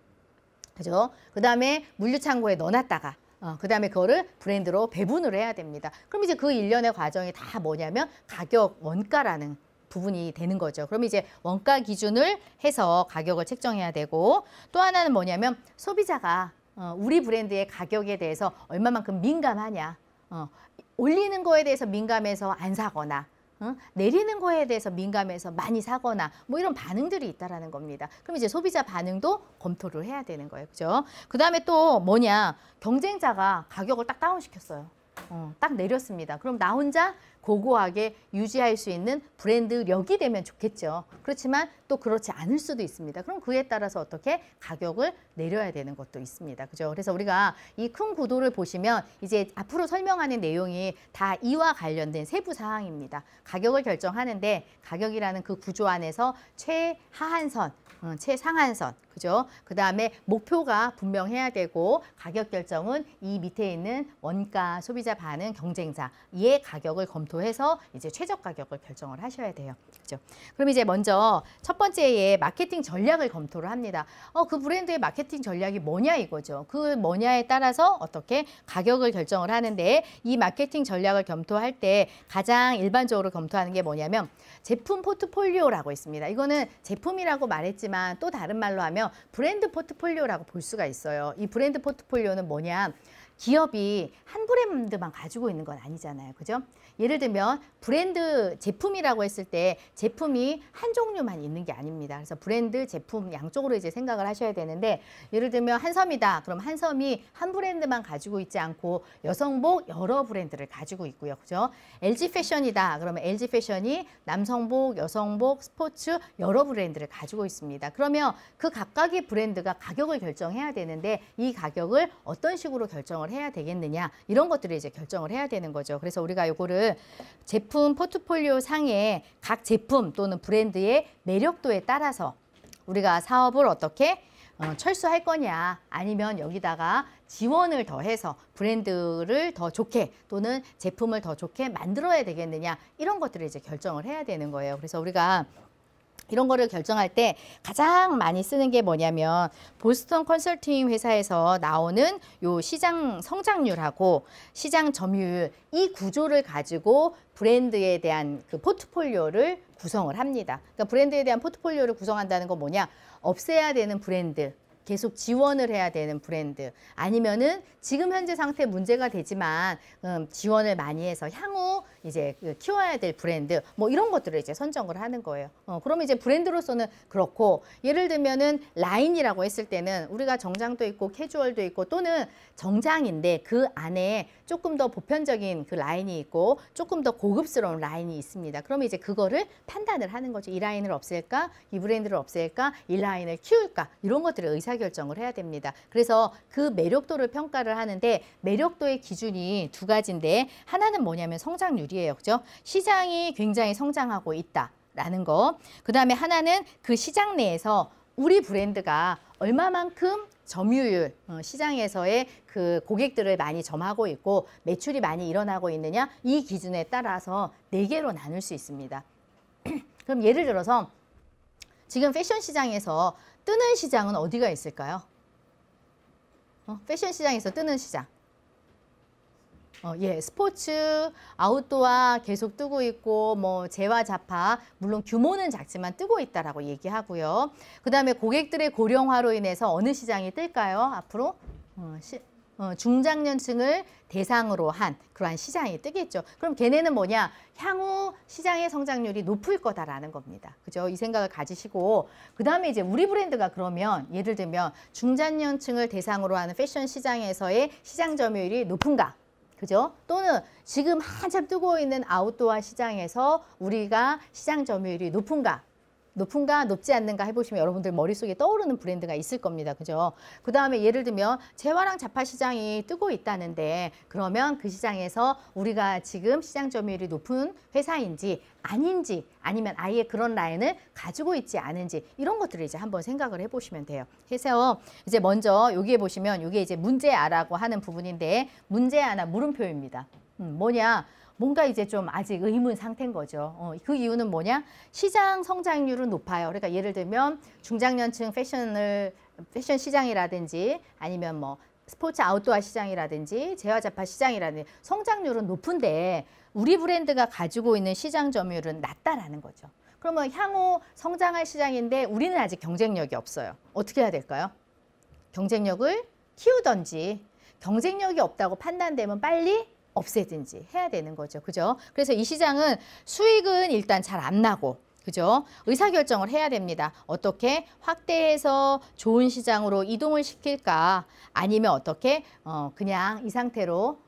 그죠? 그 다음에 물류창고에 넣어놨다가, 그 다음에 그거를 브랜드로 배분을 해야 됩니다. 그럼 이제 그 일련의 과정이 다 뭐냐면 가격 원가라는 부분이 되는 거죠. 그럼 이제 원가 기준을 해서 가격을 책정해야 되고, 또 하나는 뭐냐면 소비자가 우리 브랜드의 가격에 대해서 얼마만큼 민감하냐, 올리는 거에 대해서 민감해서 안 사거나, 내리는 거에 대해서 민감해서 많이 사거나 뭐 이런 반응들이 있다라는 겁니다. 그럼 이제 소비자 반응도 검토를 해야 되는 거예요. 그죠? 그 다음에 또 뭐냐? 경쟁자가 가격을 딱 다운시켰어요. 딱 내렸습니다. 그럼 나 혼자 고고하게 유지할 수 있는 브랜드력이 되면 좋겠죠. 그렇지만 또 그렇지 않을 수도 있습니다. 그럼 그에 따라서 어떻게 가격을 내려야 되는 것도 있습니다. 그죠? 그래서 우리가 이 큰 구도를 보시면 이제 앞으로 설명하는 내용이 다 이와 관련된 세부 사항입니다. 가격을 결정하는데 가격이라는 그 구조 안에서 최하한선, 최상한선, 그죠? 그 다음에 목표가 분명해야 되고 가격 결정은 이 밑에 있는 원가, 소비자 반응, 경쟁자의 가격을 검토해서 이제 최저 가격을 결정을 하셔야 돼요. 그죠? 그럼 이제 먼저 첫 번째에 마케팅 전략을 검토를 합니다. 그 브랜드의 마케팅 전략이 뭐냐 이거죠. 그 뭐냐에 따라서 어떻게 가격을 결정을 하는데 이 마케팅 전략을 검토할 때 가장 일반적으로 검토하는 게 뭐냐면 제품 포트폴리오라고 있습니다. 이거는 제품이라고 말했지만 또 다른 말로 하면 뭐냐면 브랜드 포트폴리오라고 볼 수가 있어요. 이 브랜드 포트폴리오는 뭐냐? 기업이 한 브랜드만 가지고 있는 건 아니잖아요. 그죠? 예를 들면 브랜드 제품이라고 했을 때 제품이 한 종류만 있는 게 아닙니다. 그래서 브랜드, 제품 양쪽으로 이제 생각을 하셔야 되는데 예를 들면 한섬이다. 그럼 한섬이 한 브랜드만 가지고 있지 않고 여성복 여러 브랜드를 가지고 있고요. 그죠? LG 패션이다. 그러면 LG 패션이 남성복, 여성복, 스포츠 여러 브랜드를 가지고 있습니다. 그러면 그 각각의 브랜드가 가격을 결정해야 되는데 이 가격을 어떤 식으로 결정을 해야 되겠느냐 이런 것들을 이제 결정을 해야 되는 거죠. 그래서 우리가 요거를 제품 포트폴리오 상에 각 제품 또는 브랜드의 매력도에 따라서 우리가 사업을 어떻게 철수할 거냐 아니면 여기다가 지원을 더해서 브랜드를 더 좋게 또는 제품을 더 좋게 만들어야 되겠느냐 이런 것들을 이제 결정을 해야 되는 거예요. 그래서 우리가 이런 거를 결정할 때 가장 많이 쓰는 게 뭐냐면 보스턴 컨설팅 회사에서 나오는 요 시장 성장률하고 시장 점유율 이 구조를 가지고 브랜드에 대한 그 포트폴리오를 구성을 합니다. 그러니까 브랜드에 대한 포트폴리오를 구성한다는 건 뭐냐? 없애야 되는 브랜드, 계속 지원을 해야 되는 브랜드 아니면은 지금 현재 상태 문제가 되지만 지원을 많이 해서 향후 이제 키워야 될 브랜드 뭐 이런 것들을 이제 선정을 하는 거예요. 그러면 이제 브랜드로서는 그렇고 예를 들면은 라인이라고 했을 때는 우리가 정장도 있고 캐주얼도 있고 또는 정장인데 그 안에 조금 더 보편적인 그 라인이 있고 조금 더 고급스러운 라인이 있습니다. 그러면 이제 그거를 판단을 하는 거죠. 이 라인을 없앨까? 이 브랜드를 없앨까? 이 라인을 키울까? 이런 것들을 의사결정을 해야 됩니다. 그래서 그 매력도를 평가를 하는데 매력도의 기준이 두 가지인데 하나는 뭐냐면 성장률이에요. 그죠? 시장이 굉장히 성장하고 있다라는 거. 그다음에 하나는 그 시장 내에서 우리 브랜드가 얼마만큼 점유율, 시장에서의 그 고객들을 많이 점하고 있고 매출이 많이 일어나고 있느냐 이 기준에 따라서 4개로 나눌 수 있습니다. 그럼 예를 들어서 지금 패션 시장에서 뜨는 시장은 어디가 있을까요? 패션 시장에서 뜨는 시장. 예, 스포츠, 아웃도어 계속 뜨고 있고 뭐 재화 잡화 물론 규모는 작지만 뜨고 있다라고 얘기하고요. 그다음에 고객들의 고령화로 인해서 어느 시장이 뜰까요? 앞으로 중장년층을 대상으로 한 그러한 시장이 뜨겠죠. 그럼 걔네는 뭐냐? 향후 시장의 성장률이 높을 거다라는 겁니다. 그죠? 이 생각을 가지시고 그다음에 이제 우리 브랜드가 그러면 예를 들면 중장년층을 대상으로 하는 패션 시장에서의 시장 점유율이 높은가? 그죠? 또는 지금 한참 뜨고 있는 아웃도어 시장에서 우리가 시장 점유율이 높은가? 높지 않는가 해보시면 여러분들 머릿속에 떠오르는 브랜드가 있을 겁니다. 그죠? 그 다음에 예를 들면 재화랑 잡화 시장이 뜨고 있다는데 그러면 그 시장에서 우리가 지금 시장 점유율이 높은 회사인지 아닌지 아니면 아예 그런 라인을 가지고 있지 않은지 이런 것들을 이제 한번 생각을 해보시면 돼요. 그래서 이제 먼저 여기에 보시면 이게 이제 문제아라고 하는 부분인데 문제아나 물음표입니다. 뭐냐? 뭔가 이제 좀 아직 의문 상태인 거죠. 그 이유는 뭐냐? 시장 성장률은 높아요. 그러니까 예를 들면 중장년층 패션 시장이라든지 아니면 뭐 스포츠 아웃도어 시장이라든지 재화잡화 시장이라든지 성장률은 높은데 우리 브랜드가 가지고 있는 시장 점유율은 낮다라는 거죠. 그러면 향후 성장할 시장인데 우리는 아직 경쟁력이 없어요. 어떻게 해야 될까요? 경쟁력을 키우든지 경쟁력이 없다고 판단되면 빨리 없애든지 해야 되는 거죠. 그죠? 그래서 이 시장은 수익은 일단 잘 안 나고 그죠? 의사결정을 해야 됩니다. 어떻게 확대해서 좋은 시장으로 이동을 시킬까? 아니면 어떻게 그냥 이 상태로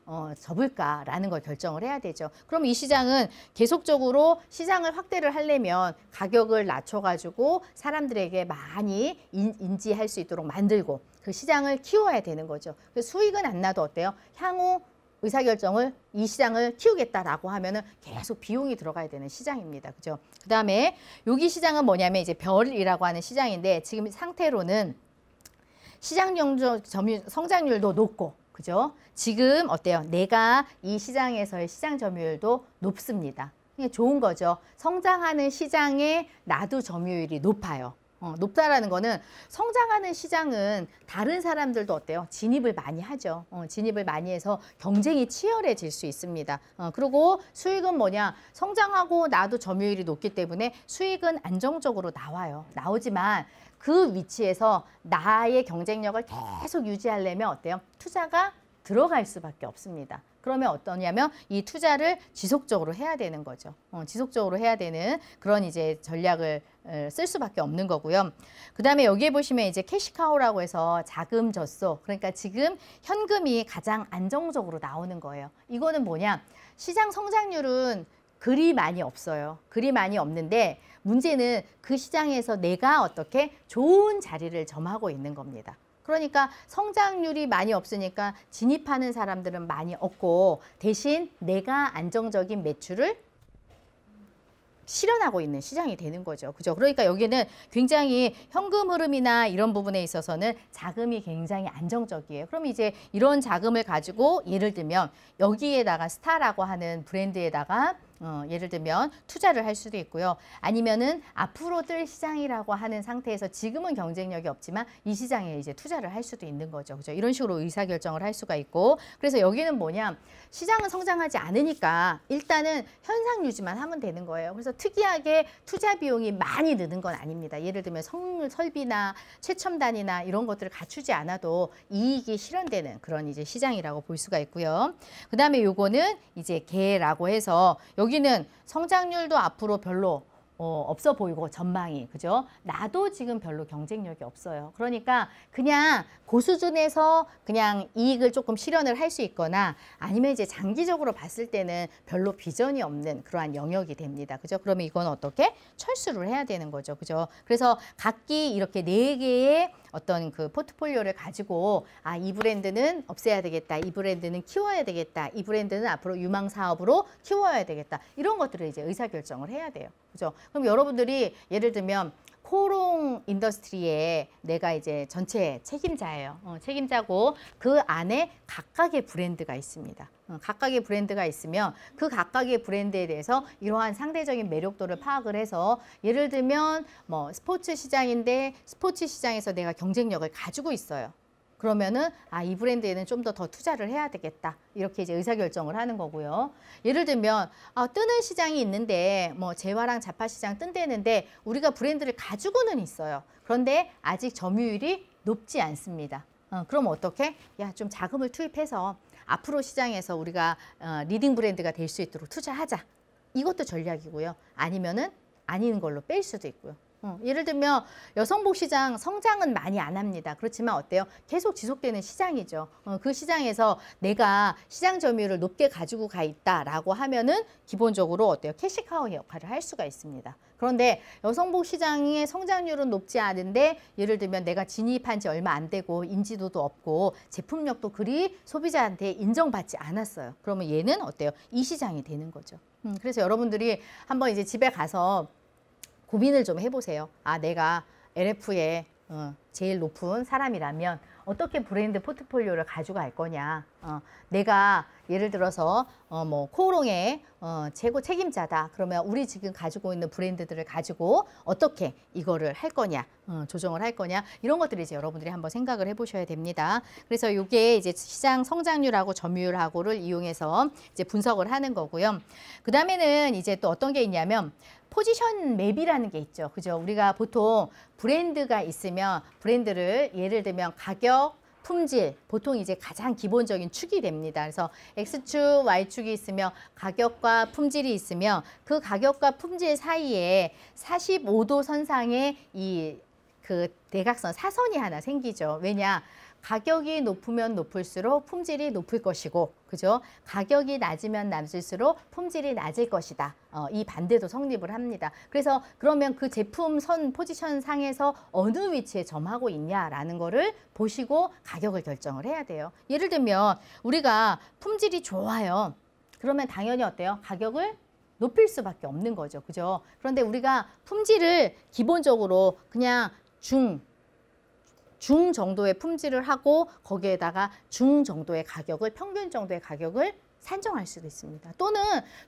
접을까라는 걸 결정을 해야 되죠. 그럼 이 시장은 계속적으로 시장을 확대를 하려면 가격을 낮춰가지고 사람들에게 많이 인지할 수 있도록 만들고 그 시장을 키워야 되는 거죠. 그래서 수익은 안 나도 어때요? 향후 의사결정을 이 시장을 키우겠다라고 하면은 계속 비용이 들어가야 되는 시장입니다. 그죠? 그 다음에 여기 시장은 뭐냐면 이제 별이라고 하는 시장인데 지금 상태로는 시장 점유 성장률도 높고 그죠? 지금 어때요? 내가 이 시장에서의 시장 점유율도 높습니다. 좋은 거죠. 성장하는 시장에 나도 점유율이 높아요. 높다라는 거는 성장하는 시장은 다른 사람들도 어때요? 진입을 많이 하죠. 진입을 많이 해서 경쟁이 치열해질 수 있습니다. 그리고 수익은 뭐냐? 성장하고 나도 점유율이 높기 때문에 수익은 안정적으로 나와요. 나오지만 그 위치에서 나의 경쟁력을 계속 유지하려면 어때요? 투자가 들어갈 수밖에 없습니다. 그러면 어떠냐면 이 투자를 지속적으로 해야 되는 거죠. 지속적으로 해야 되는 그런 이제 전략을 쓸 수밖에 없는 거고요. 그 다음에 여기에 보시면 이제 캐시카우라고 해서 자금 젖소, 그러니까 지금 현금이 가장 안정적으로 나오는 거예요. 이거는 뭐냐? 시장 성장률은 그리 많이 없어요. 그리 많이 없는데 문제는 그 시장에서 내가 어떻게 좋은 자리를 점하고 있는 겁니다. 그러니까 성장률이 많이 없으니까 진입하는 사람들은 많이 없고 대신 내가 안정적인 매출을 실현하고 있는 시장이 되는 거죠. 그죠? 그러니까 여기는 굉장히 현금 흐름이나 이런 부분에 있어서는 자금이 굉장히 안정적이에요. 그럼 이제 이런 자금을 가지고 예를 들면 여기에다가 스타라고 하는 브랜드에다가 예를 들면 투자를 할 수도 있고요. 아니면은 앞으로 뜰 시장이라고 하는 상태에서 지금은 경쟁력이 없지만 이 시장에 이제 투자를 할 수도 있는 거죠. 그죠? 이런 식으로 의사결정을 할 수가 있고. 그래서 여기는 뭐냐? 시장은 성장하지 않으니까 일단은 현상 유지만 하면 되는 거예요. 그래서 특이하게 투자 비용이 많이 드는 건 아닙니다. 예를 들면 설비나 최첨단이나 이런 것들을 갖추지 않아도 이익이 실현되는 그런 이제 시장이라고 볼 수가 있고요. 그 다음에 요거는 이제 개라고 해서 여기는 성장률도 앞으로 별로 없어 보이고 전망이, 그죠? 나도 지금 별로 경쟁력이 없어요. 그러니까 그냥 그 수준에서 그냥 이익을 조금 실현을 할 수 있거나 아니면 이제 장기적으로 봤을 때는 별로 비전이 없는 그러한 영역이 됩니다. 그죠? 그러면 이건 어떻게? 철수를 해야 되는 거죠. 그죠? 그래서 각기 이렇게 4개의 어떤 그 포트폴리오를 가지고 이 브랜드는 없애야 되겠다. 이 브랜드는 키워야 되겠다. 이 브랜드는 앞으로 유망 사업으로 키워야 되겠다. 이런 것들을 이제 의사결정을 해야 돼요. 그죠? 그럼 여러분들이 예를 들면 코롱 인더스트리에 내가 이제 전체 책임자예요. 책임자고 그 안에 각각의 브랜드가 있습니다. 각각의 브랜드가 있으면 그 각각의 브랜드에 대해서 이러한 상대적인 매력도를 파악을 해서 예를 들면 뭐 스포츠 시장인데 스포츠 시장에서 내가 경쟁력을 가지고 있어요. 그러면은 이 브랜드에는 좀 더 투자를 해야 되겠다. 이렇게 이제 의사결정을 하는 거고요. 예를 들면 뜨는 시장이 있는데 뭐 재화랑 자파 시장 뜬다는데 우리가 브랜드를 가지고는 있어요. 그런데 아직 점유율이 높지 않습니다. 그럼 어떻게? 좀 자금을 투입해서 앞으로 시장에서 우리가 리딩 브랜드가 될 수 있도록 투자하자. 이것도 전략이고요. 아니면은 아닌 걸로 뺄 수도 있고요. 예를 들면 여성복 시장 성장은 많이 안 합니다. 그렇지만 어때요? 계속 지속되는 시장이죠. 그 시장에서 내가 시장 점유율을 높게 가지고 가 있다라고 하면은 기본적으로 어때요? 캐시카우의 역할을 할 수가 있습니다. 그런데 여성복 시장의 성장률은 높지 않은데 예를 들면 내가 진입한 지 얼마 안 되고 인지도도 없고 제품력도 그리 소비자한테 인정받지 않았어요. 그러면 얘는 어때요? 이 시장이 되는 거죠. 그래서 여러분들이 한번 이제 집에 가서 고민을 좀 해보세요. 내가 LF에 제일 높은 사람이라면 어떻게 브랜드 포트폴리오를 가져갈 거냐. 내가 예를 들어서 뭐 코오롱의 최고 책임자다. 그러면 우리 지금 가지고 있는 브랜드들을 가지고 어떻게 이거를 할 거냐, 조정을 할 거냐, 이런 것들을 이제 여러분들이 한번 생각을 해보셔야 됩니다. 그래서 이게 이제 시장 성장률하고 점유율하고를 이용해서 이제 분석을 하는 거고요. 그 다음에는 이제 또 어떤 게 있냐면 포지션 맵이라는 게 있죠. 그죠? 우리가 보통 브랜드가 있으면 브랜드를 예를 들면 가격, 품질, 보통 이제 가장 기본적인 축이 됩니다. 그래서 X축, Y축이 있으면 가격과 품질이 있으면 그 가격과 품질 사이에 45도 선상에 그 대각선 사선이 하나 생기죠. 왜냐? 가격이 높으면 높을수록 품질이 높을 것이고, 그죠? 가격이 낮으면 낮을수록 품질이 낮을 것이다. 이 반대도 성립을 합니다. 그래서 그러면 그 제품 선 포지션 상에서 어느 위치에 점하고 있냐라는 거를 보시고 가격을 결정을 해야 돼요. 예를 들면 우리가 품질이 좋아요. 그러면 당연히 어때요? 가격을 높일 수밖에 없는 거죠. 그죠? 그런데 우리가 품질을 기본적으로 그냥 중 정도의 품질을 하고 거기에다가 중 정도의 가격을, 평균 정도의 가격을 산정할 수도 있습니다. 또는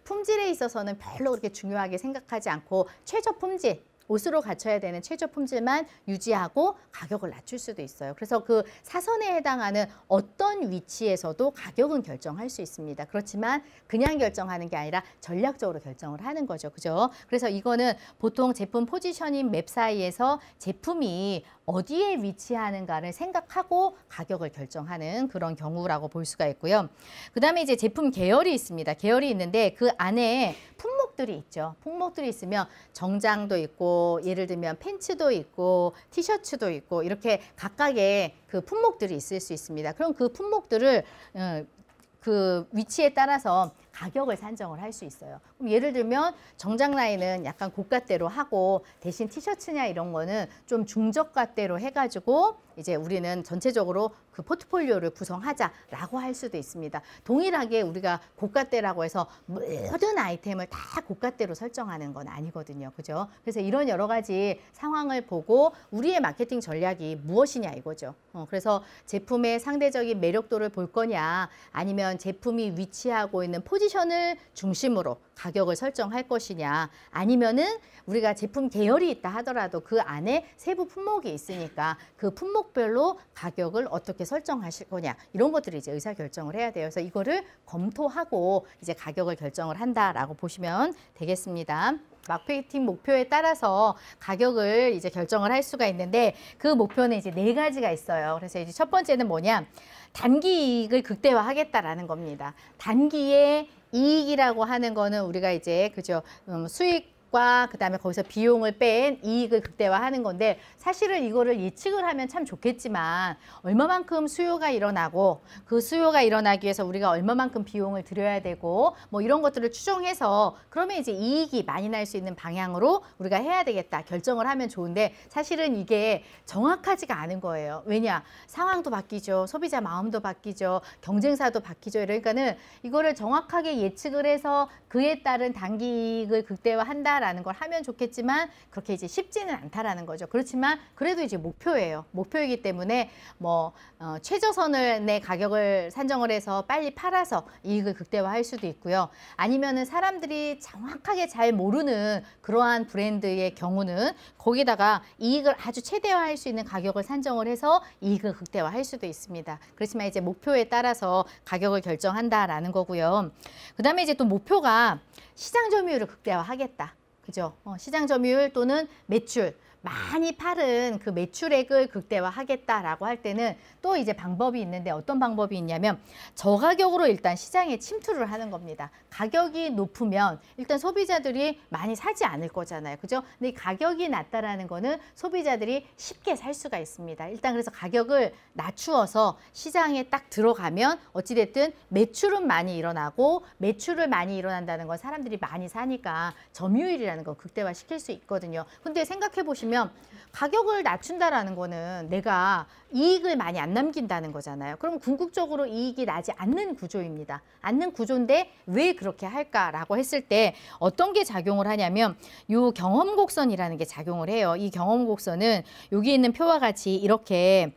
품질에 있어서는 별로 그렇게 중요하게 생각하지 않고 최저 품질, 옷으로 갖춰야 되는 최저 품질만 유지하고 가격을 낮출 수도 있어요. 그래서 그 사선에 해당하는 어떤 위치에서도 가격은 결정할 수 있습니다. 그렇지만 그냥 결정하는 게 아니라 전략적으로 결정을 하는 거죠. 그죠? 그래서 이거는 보통 제품 포지셔닝 맵 사이에서 제품이 어디에 위치하는가를 생각하고 가격을 결정하는 그런 경우라고 볼 수가 있고요. 그 다음에 이제 제품 계열이 있습니다. 계열이 있는데 그 안에 품목들이 있죠. 품목들이 있으면 정장도 있고 예를 들면 팬츠도 있고 티셔츠도 있고 이렇게 각각의 그 품목들이 있을 수 있습니다. 그럼 그 품목들을 그 위치에 따라서 가격을 산정을 할 수 있어요. 그럼 예를 들면 정장 라인은 약간 고가대로 하고 대신 티셔츠냐 이런 거는 좀 중저가대로 해가지고 이제 우리는 전체적으로 그 포트폴리오를 구성하자라고 할 수도 있습니다. 동일하게 우리가 고가대라고 해서 모든 아이템을 다 고가대로 설정하는 건 아니거든요. 그죠? 그래서 이런 여러 가지 상황을 보고 우리의 마케팅 전략이 무엇이냐 이거죠. 그래서 제품의 상대적인 매력도를 볼 거냐 아니면 제품이 위치하고 있는 포지션을 중심으로 가격을 설정할 것이냐 아니면은 우리가 제품 계열이 있다 하더라도 그 안에 세부 품목이 있으니까 그 품목별로 가격을 어떻게 설정하실 거냐 이런 것들을 이제 의사결정을 해야 돼요. 그래서 이거를 검토하고 이제 가격을 결정을 한다라고 보시면 되겠습니다. 마케팅 목표에 따라서 가격을 이제 결정을 할 수가 있는데 그 목표는 이제 4가지가 있어요. 그래서 이제 첫 번째는 뭐냐? 단기 이익을 극대화하겠다라는 겁니다. 단기의 이익이라고 하는 거는 우리가 이제 그죠? 수익과 그다음에 거기서 비용을 뺀 이익을 극대화하는 건데 사실은 이거를 예측을 하면 참 좋겠지만 얼마만큼 수요가 일어나고 그 수요가 일어나기 위해서 우리가 얼마만큼 비용을 들여야 되고 뭐 이런 것들을 추정해서 그러면 이제 이익이 많이 날 수 있는 방향으로 우리가 해야 되겠다 결정을 하면 좋은데 사실은 이게 정확하지가 않은 거예요. 왜냐? 상황도 바뀌죠. 소비자 마음도 바뀌죠. 경쟁사도 바뀌죠. 이러니까는 이거를 정확하게 예측을 해서 그에 따른 단기 이익을 극대화한다라는 걸 하면 좋겠지만 그렇게 이제 쉽지는 않다라는 거죠. 그렇지만 그래도 이제 목표예요. 목표이기 때문에 뭐 최저선을 내 가격을 산정을 해서 빨리 팔아서 이익을 극대화할 수도 있고요. 아니면은 사람들이 정확하게 잘 모르는 그러한 브랜드의 경우는 거기다가 이익을 아주 최대화할 수 있는 가격을 산정을 해서 이익을 극대화할 수도 있습니다. 그렇지만 이제 목표에 따라서 가격을 결정한다라는 거고요. 그다음에 이제 또 목표가 시장 점유율을 극대화하겠다. 그죠? 시장 점유율 또는 매출. 많이 팔은 그 매출액을 극대화하겠다라고 할 때는 또 이제 방법이 있는데 어떤 방법이 있냐면 저가격으로 일단 시장에 침투를 하는 겁니다. 가격이 높으면 일단 소비자들이 많이 사지 않을 거잖아요. 그죠? 근데 이 가격이 낮다라는 거는 소비자들이 쉽게 살 수가 있습니다. 일단 그래서 가격을 낮추어서 시장에 딱 들어가면 어찌됐든 매출은 많이 일어나고 매출을 많이 일어난다는 건 사람들이 많이 사니까 점유율이라는 거 극대화시킬 수 있거든요. 근데 생각해 보시면 가격을 낮춘다라는 거는 내가 이익을 많이 안 남긴다는 거잖아요. 그럼 궁극적으로 이익이 나지 않는 구조입니다. 않는 구조인데 왜 그렇게 할까라고 했을 때 어떤 게 작용을 하냐면 요 경험 곡선이라는 게 작용을 해요. 이 경험 곡선은 여기 있는 표와 같이 이렇게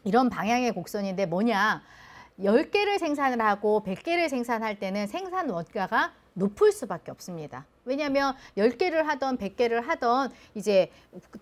이런 방향의 곡선인데 뭐냐? 10개를 생산을 하고 100개를 생산할 때는 생산 원가가 높을 수밖에 없습니다. 왜냐하면 10개를 하던 100개를 하던 이제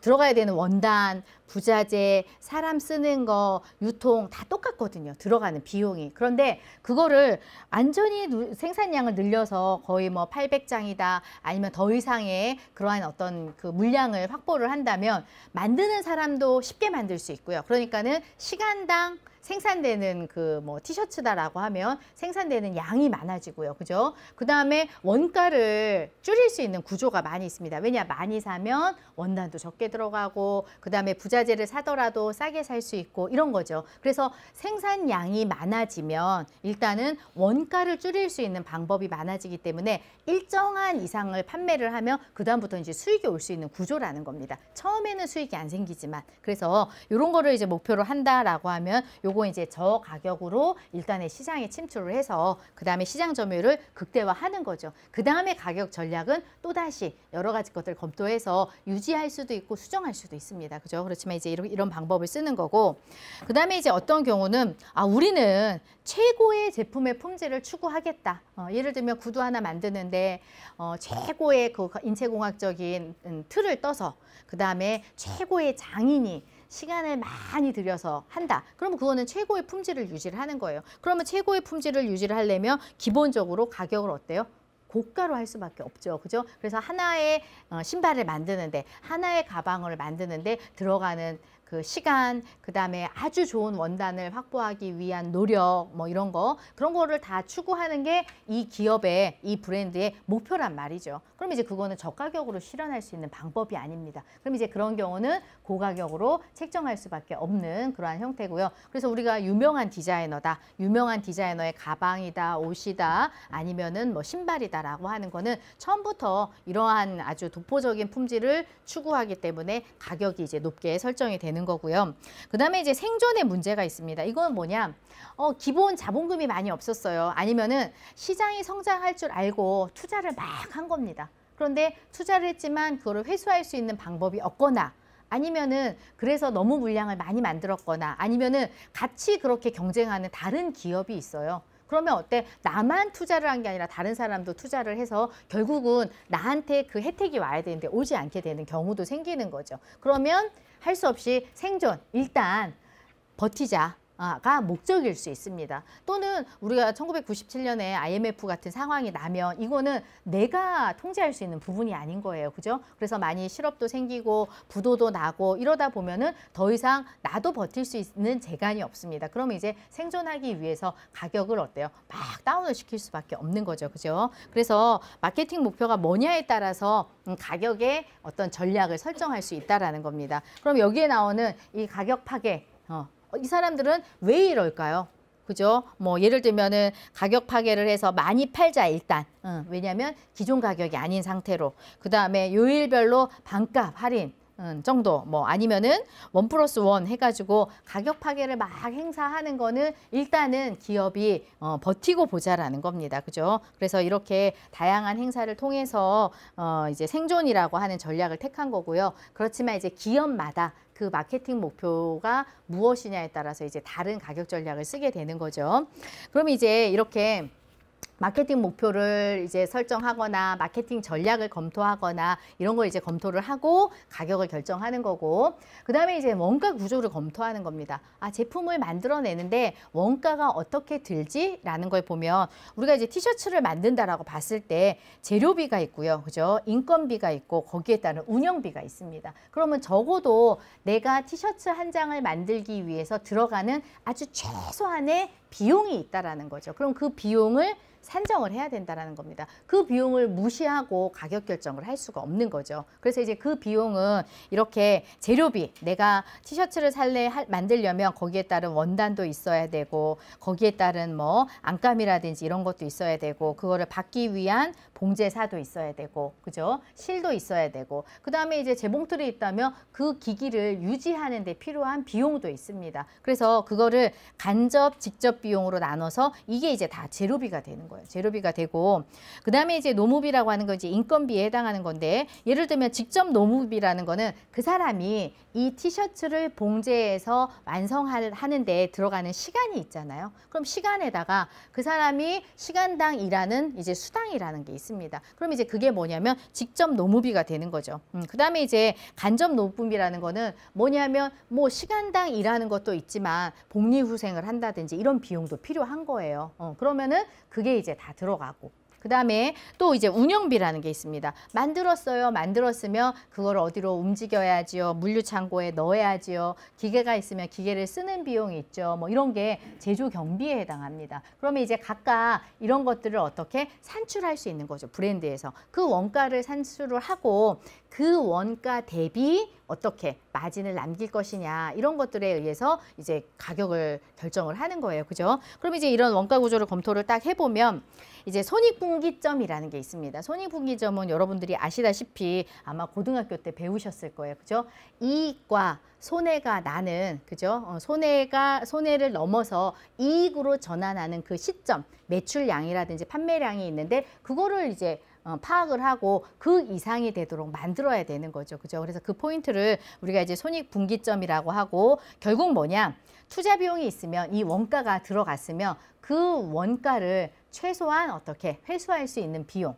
들어가야 되는 원단, 부자재, 사람 쓰는 거, 유통 다 똑같거든요. 들어가는 비용이. 그런데 그거를 완전히 생산량을 늘려서 거의 뭐 800장이다 아니면 더 이상의 그러한 어떤 그 물량을 확보를 한다면 만드는 사람도 쉽게 만들 수 있고요. 그러니까는 시간당 생산되는 그 뭐 티셔츠다라고 하면 생산되는 양이 많아지고요. 그죠? 그 다음에 원가를 줄일 수 있는 구조가 많이 있습니다. 왜냐? 많이 사면 원단도 적게 들어가고 그 다음에 부자재를 사더라도 싸게 살 수 있고 이런 거죠. 그래서 생산량이 많아지면 일단은 원가를 줄일 수 있는 방법이 많아지기 때문에 일정한 이상을 판매를 하면 그 다음부터 이제 수익이 올 수 있는 구조라는 겁니다. 처음에는 수익이 안 생기지만 그래서 이런 거를 이제 목표로 한다라고 하면 요거 요거 이제 저가격으로 일단은 시장에 침투를 해서 그 다음에 시장 점유율을 극대화하는 거죠. 그 다음에 가격 전략은 또다시 여러 가지 것들을 검토해서 유지할 수도 있고 수정할 수도 있습니다. 그죠? 그렇지만 이제 이런 방법을 쓰는 거고, 그 다음에 이제 어떤 경우는 우리는 최고의 제품의 품질을 추구하겠다. 예를 들면 구두 하나 만드는데 최고의 그 인체공학적인 틀을 떠서 그 다음에 최고의 장인이 시간을 많이 들여서 한다. 그러면 그거는 최고의 품질을 유지를 하는 거예요. 그러면 최고의 품질을 유지를 하려면 기본적으로 가격을 어때요? 고가로 할 수밖에 없죠. 그죠? 그래서 하나의 신발을 만드는데, 하나의 가방을 만드는데 들어가는 그 시간, 그 다음에 아주 좋은 원단을 확보하기 위한 노력, 뭐 이런 거, 그런 거를 다 추구하는 게 이 기업의, 이 브랜드의 목표란 말이죠. 그럼 이제 그거는 저가격으로 실현할 수 있는 방법이 아닙니다. 그럼 이제 그런 경우는 고가격으로 책정할 수밖에 없는 그러한 형태고요. 그래서 우리가 유명한 디자이너다, 유명한 디자이너의 가방이다, 옷이다, 아니면은 뭐 신발이다라고 하는 거는 처음부터 이러한 아주 독보적인 품질을 추구하기 때문에 가격이 이제 높게 설정이 되는 거고요. 그 다음에 이제 생존의 문제가 있습니다. 이건 뭐냐? 기본 자본금이 많이 없었어요. 아니면은 시장이 성장할 줄 알고 투자를 막 한 겁니다. 그런데 투자를 했지만 그거를 회수할 수 있는 방법이 없거나, 아니면은 그래서 너무 물량을 많이 만들었거나, 아니면은 같이 그렇게 경쟁하는 다른 기업이 있어요. 그러면 어때? 나만 투자를 한 게 아니라 다른 사람도 투자를 해서 결국은 나한테 그 혜택이 와야 되는데 오지 않게 되는 경우도 생기는 거죠. 그러면 할 수 없이 생존, 일단 버티자. 가 목적일 수 있습니다. 또는 우리가 1997년에 IMF 같은 상황이 나면 이거는 내가 통제할 수 있는 부분이 아닌 거예요. 그죠? 그래서 많이 실업도 생기고 부도도 나고 이러다 보면은 더 이상 나도 버틸 수 있는 재간이 없습니다. 그러면 이제 생존하기 위해서 가격을 어때요? 막 다운을 시킬 수밖에 없는 거죠. 그죠? 그래서 마케팅 목표가 뭐냐에 따라서 가격의 어떤 전략을 설정할 수 있다라는 겁니다. 그럼 여기에 나오는 이 가격 파괴, 이 사람들은 왜 이럴까요? 그죠? 뭐 예를 들면은 가격 파괴를 해서 많이 팔자 일단. 왜냐하면 기존 가격이 아닌 상태로. 그 다음에 요일별로 반값 할인 정도, 뭐 아니면은 1+1 해가지고 가격 파괴를 막 행사하는 거는 일단은 기업이 버티고 보자라는 겁니다. 그죠? 그래서 이렇게 다양한 행사를 통해서 이제 생존이라고 하는 전략을 택한 거고요. 그렇지만 이제 기업마다 그 마케팅 목표가 무엇이냐에 따라서 이제 다른 가격 전략을 쓰게 되는 거죠. 그럼 이제 이렇게 마케팅 목표를 이제 설정하거나 마케팅 전략을 검토하거나 이런 걸 이제 검토를 하고 가격을 결정하는 거고, 그 다음에 이제 원가 구조를 검토하는 겁니다. 제품을 만들어내는데 원가가 어떻게 들지라는 걸 보면 우리가 이제 티셔츠를 만든다라고 봤을 때 재료비가 있고요. 그죠? 인건비가 있고 거기에 따른 운영비가 있습니다. 그러면 적어도 내가 티셔츠 한 장을 만들기 위해서 들어가는 아주 최소한의 비용이 있다라는 거죠. 그럼 그 비용을 산정을 해야 된다는 겁니다. 그 비용을 무시하고 가격 결정을 할 수가 없는 거죠. 그래서 이제 그 비용은 이렇게 재료비, 내가 티셔츠를 만들려면 거기에 따른 원단도 있어야 되고 거기에 따른 뭐 안감이라든지 이런 것도 있어야 되고 그거를 받기 위한 봉제사도 있어야 되고, 그죠? 실도 있어야 되고, 그 다음에 이제 재봉틀이 있다면 그 기기를 유지하는 데 필요한 비용도 있습니다. 그래서 그거를 간접, 직접 비용으로 나눠서 이게 이제 다 재료비가 되는 거예요. 재료비가 되고, 그 다음에 이제 노무비라고 하는 건 이제 인건비에 해당하는 건데, 예를 들면 직접 노무비라는 거는 그 사람이 이 티셔츠를 봉제해서 완성하는데 들어가는 시간이 있잖아요. 그럼 시간에다가 그 사람이 시간당 일하는 이제 수당이라는 게 있습니다. 그럼 이제 그게 뭐냐면 직접 노무비가 되는 거죠. 그 다음에 이제 간접 노무비라는 거는 뭐냐면 뭐 시간당 일하는 것도 있지만 복리후생을 한다든지 이런 비용도 필요한 거예요. 그러면은 그게 이제 다 들어가고, 그 다음에 또 이제 운영비라는 게 있습니다. 만들었어요. 만들었으면 그걸 어디로 움직여야지요. 물류창고에 넣어야지요. 기계가 있으면 기계를 쓰는 비용이 있죠. 뭐 이런 게 제조 경비에 해당합니다. 그러면 이제 각각 이런 것들을 어떻게 산출할 수 있는 거죠. 브랜드에서. 그 원가를 산출을 하고 그 원가 대비 어떻게 마진을 남길 것이냐 이런 것들에 의해서 이제 가격을 결정을 하는 거예요. 그죠? 그럼 이제 이런 원가 구조를 검토를 딱 해보면 이제 손익분기점이라는 게 있습니다. 손익분기점은 여러분들이 아시다시피 아마 고등학교 때 배우셨을 거예요. 그죠? 이익과 손해가 나는, 그죠? 손해를 넘어서 이익으로 전환하는 그 시점, 매출량이라든지 판매량이 있는데 그거를 이제 파악을 하고 그 이상이 되도록 만들어야 되는 거죠. 그죠? 그래서 그 포인트를 우리가 이제 손익분기점이라고 하고, 결국 뭐냐? 투자 비용이 있으면 이 원가가 들어갔으면 그 원가를 최소한 어떻게 회수할 수 있는 비용.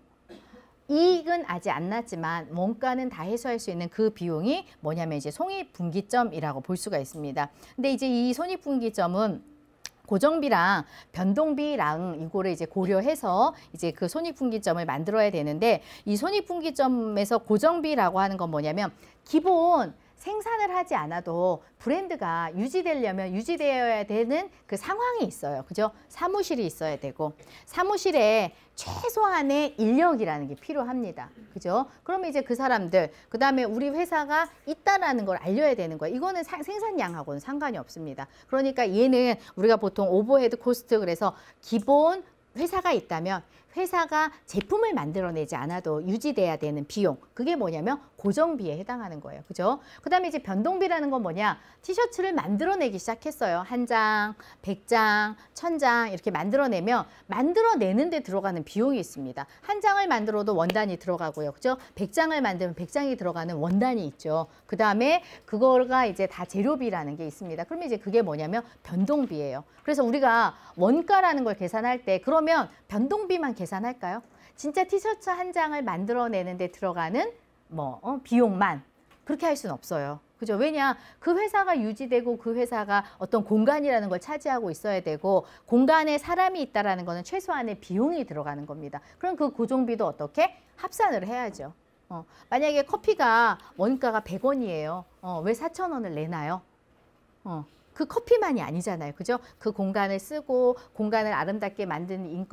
이익은 아직 안 났지만 원가는 다 해소할 수 있는 그 비용이 뭐냐면 이제 손익분기점이라고 볼 수가 있습니다. 근데 이제 이 손익분기점은 고정비랑 변동비랑 이거를 이제 고려해서 이제 그 손익분기점을 만들어야 되는데, 이 손익분기점에서 고정비라고 하는 건 뭐냐면 기본 생산을 하지 않아도 브랜드가 유지되려면 유지되어야 되는 그 상황이 있어요. 그죠? 사무실이 있어야 되고 사무실에 최소한의 인력이라는 게 필요합니다. 그죠? 그러면 이제 그 사람들, 그 다음에 우리 회사가 있다라는 걸 알려야 되는 거예요. 이거는 생산량하고는 상관이 없습니다. 그러니까 얘는 우리가 보통 오버헤드 코스트, 그래서 기본 회사가 있다면 회사가 제품을 만들어내지 않아도 유지돼야 되는 비용, 그게 뭐냐면 고정비에 해당하는 거예요. 그죠? 그 다음에 이제 변동비라는 건 뭐냐? 티셔츠를 만들어내기 시작했어요. 1장, 100장, 1000장 이렇게 만들어내면 만들어내는 데 들어가는 비용이 있습니다. 1장을 만들어도 원단이 들어가고요. 그죠? 100장을 만들면 100장이 들어가는 원단이 있죠. 그 다음에 그거가 이제 다 재료비라는 게 있습니다. 그러면 이제 그게 뭐냐면 변동비예요. 그래서 우리가 원가라는 걸 계산할 때 그러면 변동비만 계산할까요? 진짜 티셔츠 1장을 만들어내는 데 들어가는 비용만 그렇게 할 수는 없어요. 그죠? 왜냐? 그 회사가 유지되고 그 회사가 어떤 공간이라는 걸 차지하고 있어야 되고, 공간에 사람이 있다라는 거는 최소한의 비용이 들어가는 겁니다. 그럼 그 고정비도 어떻게? 합산을 해야죠. 만약에 커피가 원가가 100원이에요. 왜 4,000원을 내나요? 그 커피만이 아니잖아요. 그죠? 그 공간을 쓰고 공간을 아름답게 만드는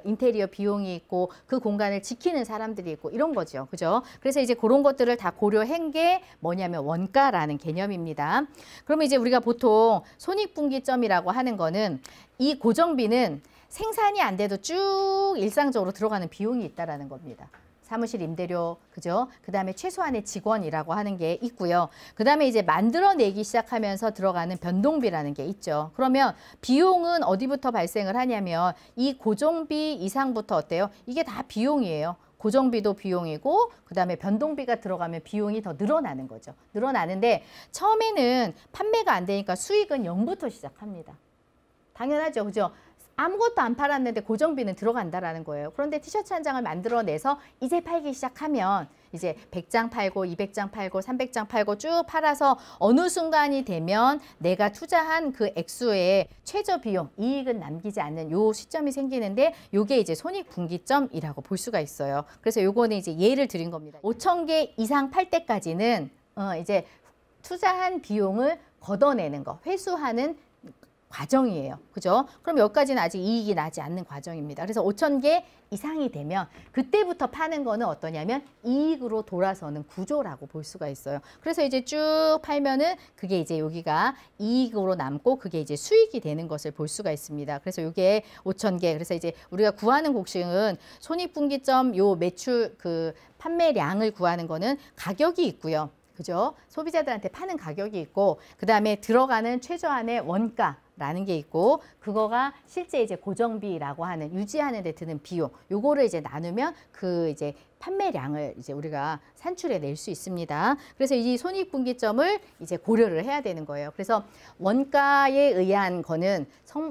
인테리어 비용이 있고 그 공간을 지키는 사람들이 있고 이런 거죠. 그죠? 그래서 이제 그런 것들을 다 고려한 게 뭐냐면 원가라는 개념입니다. 그러면 이제 우리가 보통 손익분기점이라고 하는 거는 이 고정비는 생산이 안 돼도 쭉 일상적으로 들어가는 비용이 있다라는 겁니다. 사무실 임대료, 그죠? 그 다음에 최소한의 직원이라고 하는 게 있고요. 그 다음에 이제 만들어내기 시작하면서 들어가는 변동비라는 게 있죠. 그러면 비용은 어디부터 발생을 하냐면 이 고정비 이상부터 어때요? 이게 다 비용이에요. 고정비도 비용이고 그 다음에 변동비가 들어가면 비용이 더 늘어나는 거죠. 늘어나는데 처음에는 판매가 안 되니까 수익은 0부터 시작합니다. 당연하죠. 그죠? 아무것도 안 팔았는데 고정비는 들어간다라는 거예요. 그런데 티셔츠 1장을 만들어내서 이제 팔기 시작하면 이제 100장 팔고 200장 팔고 300장 팔고 쭉 팔아서 어느 순간이 되면 내가 투자한 그 액수의 최저 비용, 이익은 남기지 않는 요 시점이 생기는데 요게 이제 손익분기점이라고 볼 수가 있어요. 그래서 요거는 이제 예를 드린 겁니다. 5,000개 이상 팔 때까지는 이제 투자한 비용을 걷어내는 거, 회수하는 과정이에요. 그죠? 그럼 여기까지는 아직 이익이 나지 않는 과정입니다. 그래서 5,000개 이상이 되면 그때부터 파는 거는 어떠냐면 이익으로 돌아서는 구조라고 볼 수가 있어요. 그래서 이제 쭉 팔면은 그게 이제 여기가 이익으로 남고 그게 이제 수익이 되는 것을 볼 수가 있습니다. 그래서 이게 5,000개. 그래서 이제 우리가 구하는 곡식은 손익분기점 요 매출 그 판매량을 구하는 거는 가격이 있고요. 그죠? 소비자들한테 파는 가격이 있고 그 다음에 들어가는 최저한의 원가라는 게 있고 그거가 실제 이제 고정비라고 하는 유지하는 데 드는 비용 요거를 이제 나누면 그 이제 판매량을 이제 우리가 산출해 낼 수 있습니다. 그래서 이 손익분기점을 이제 고려를 해야 되는 거예요. 그래서 원가에 의한 거는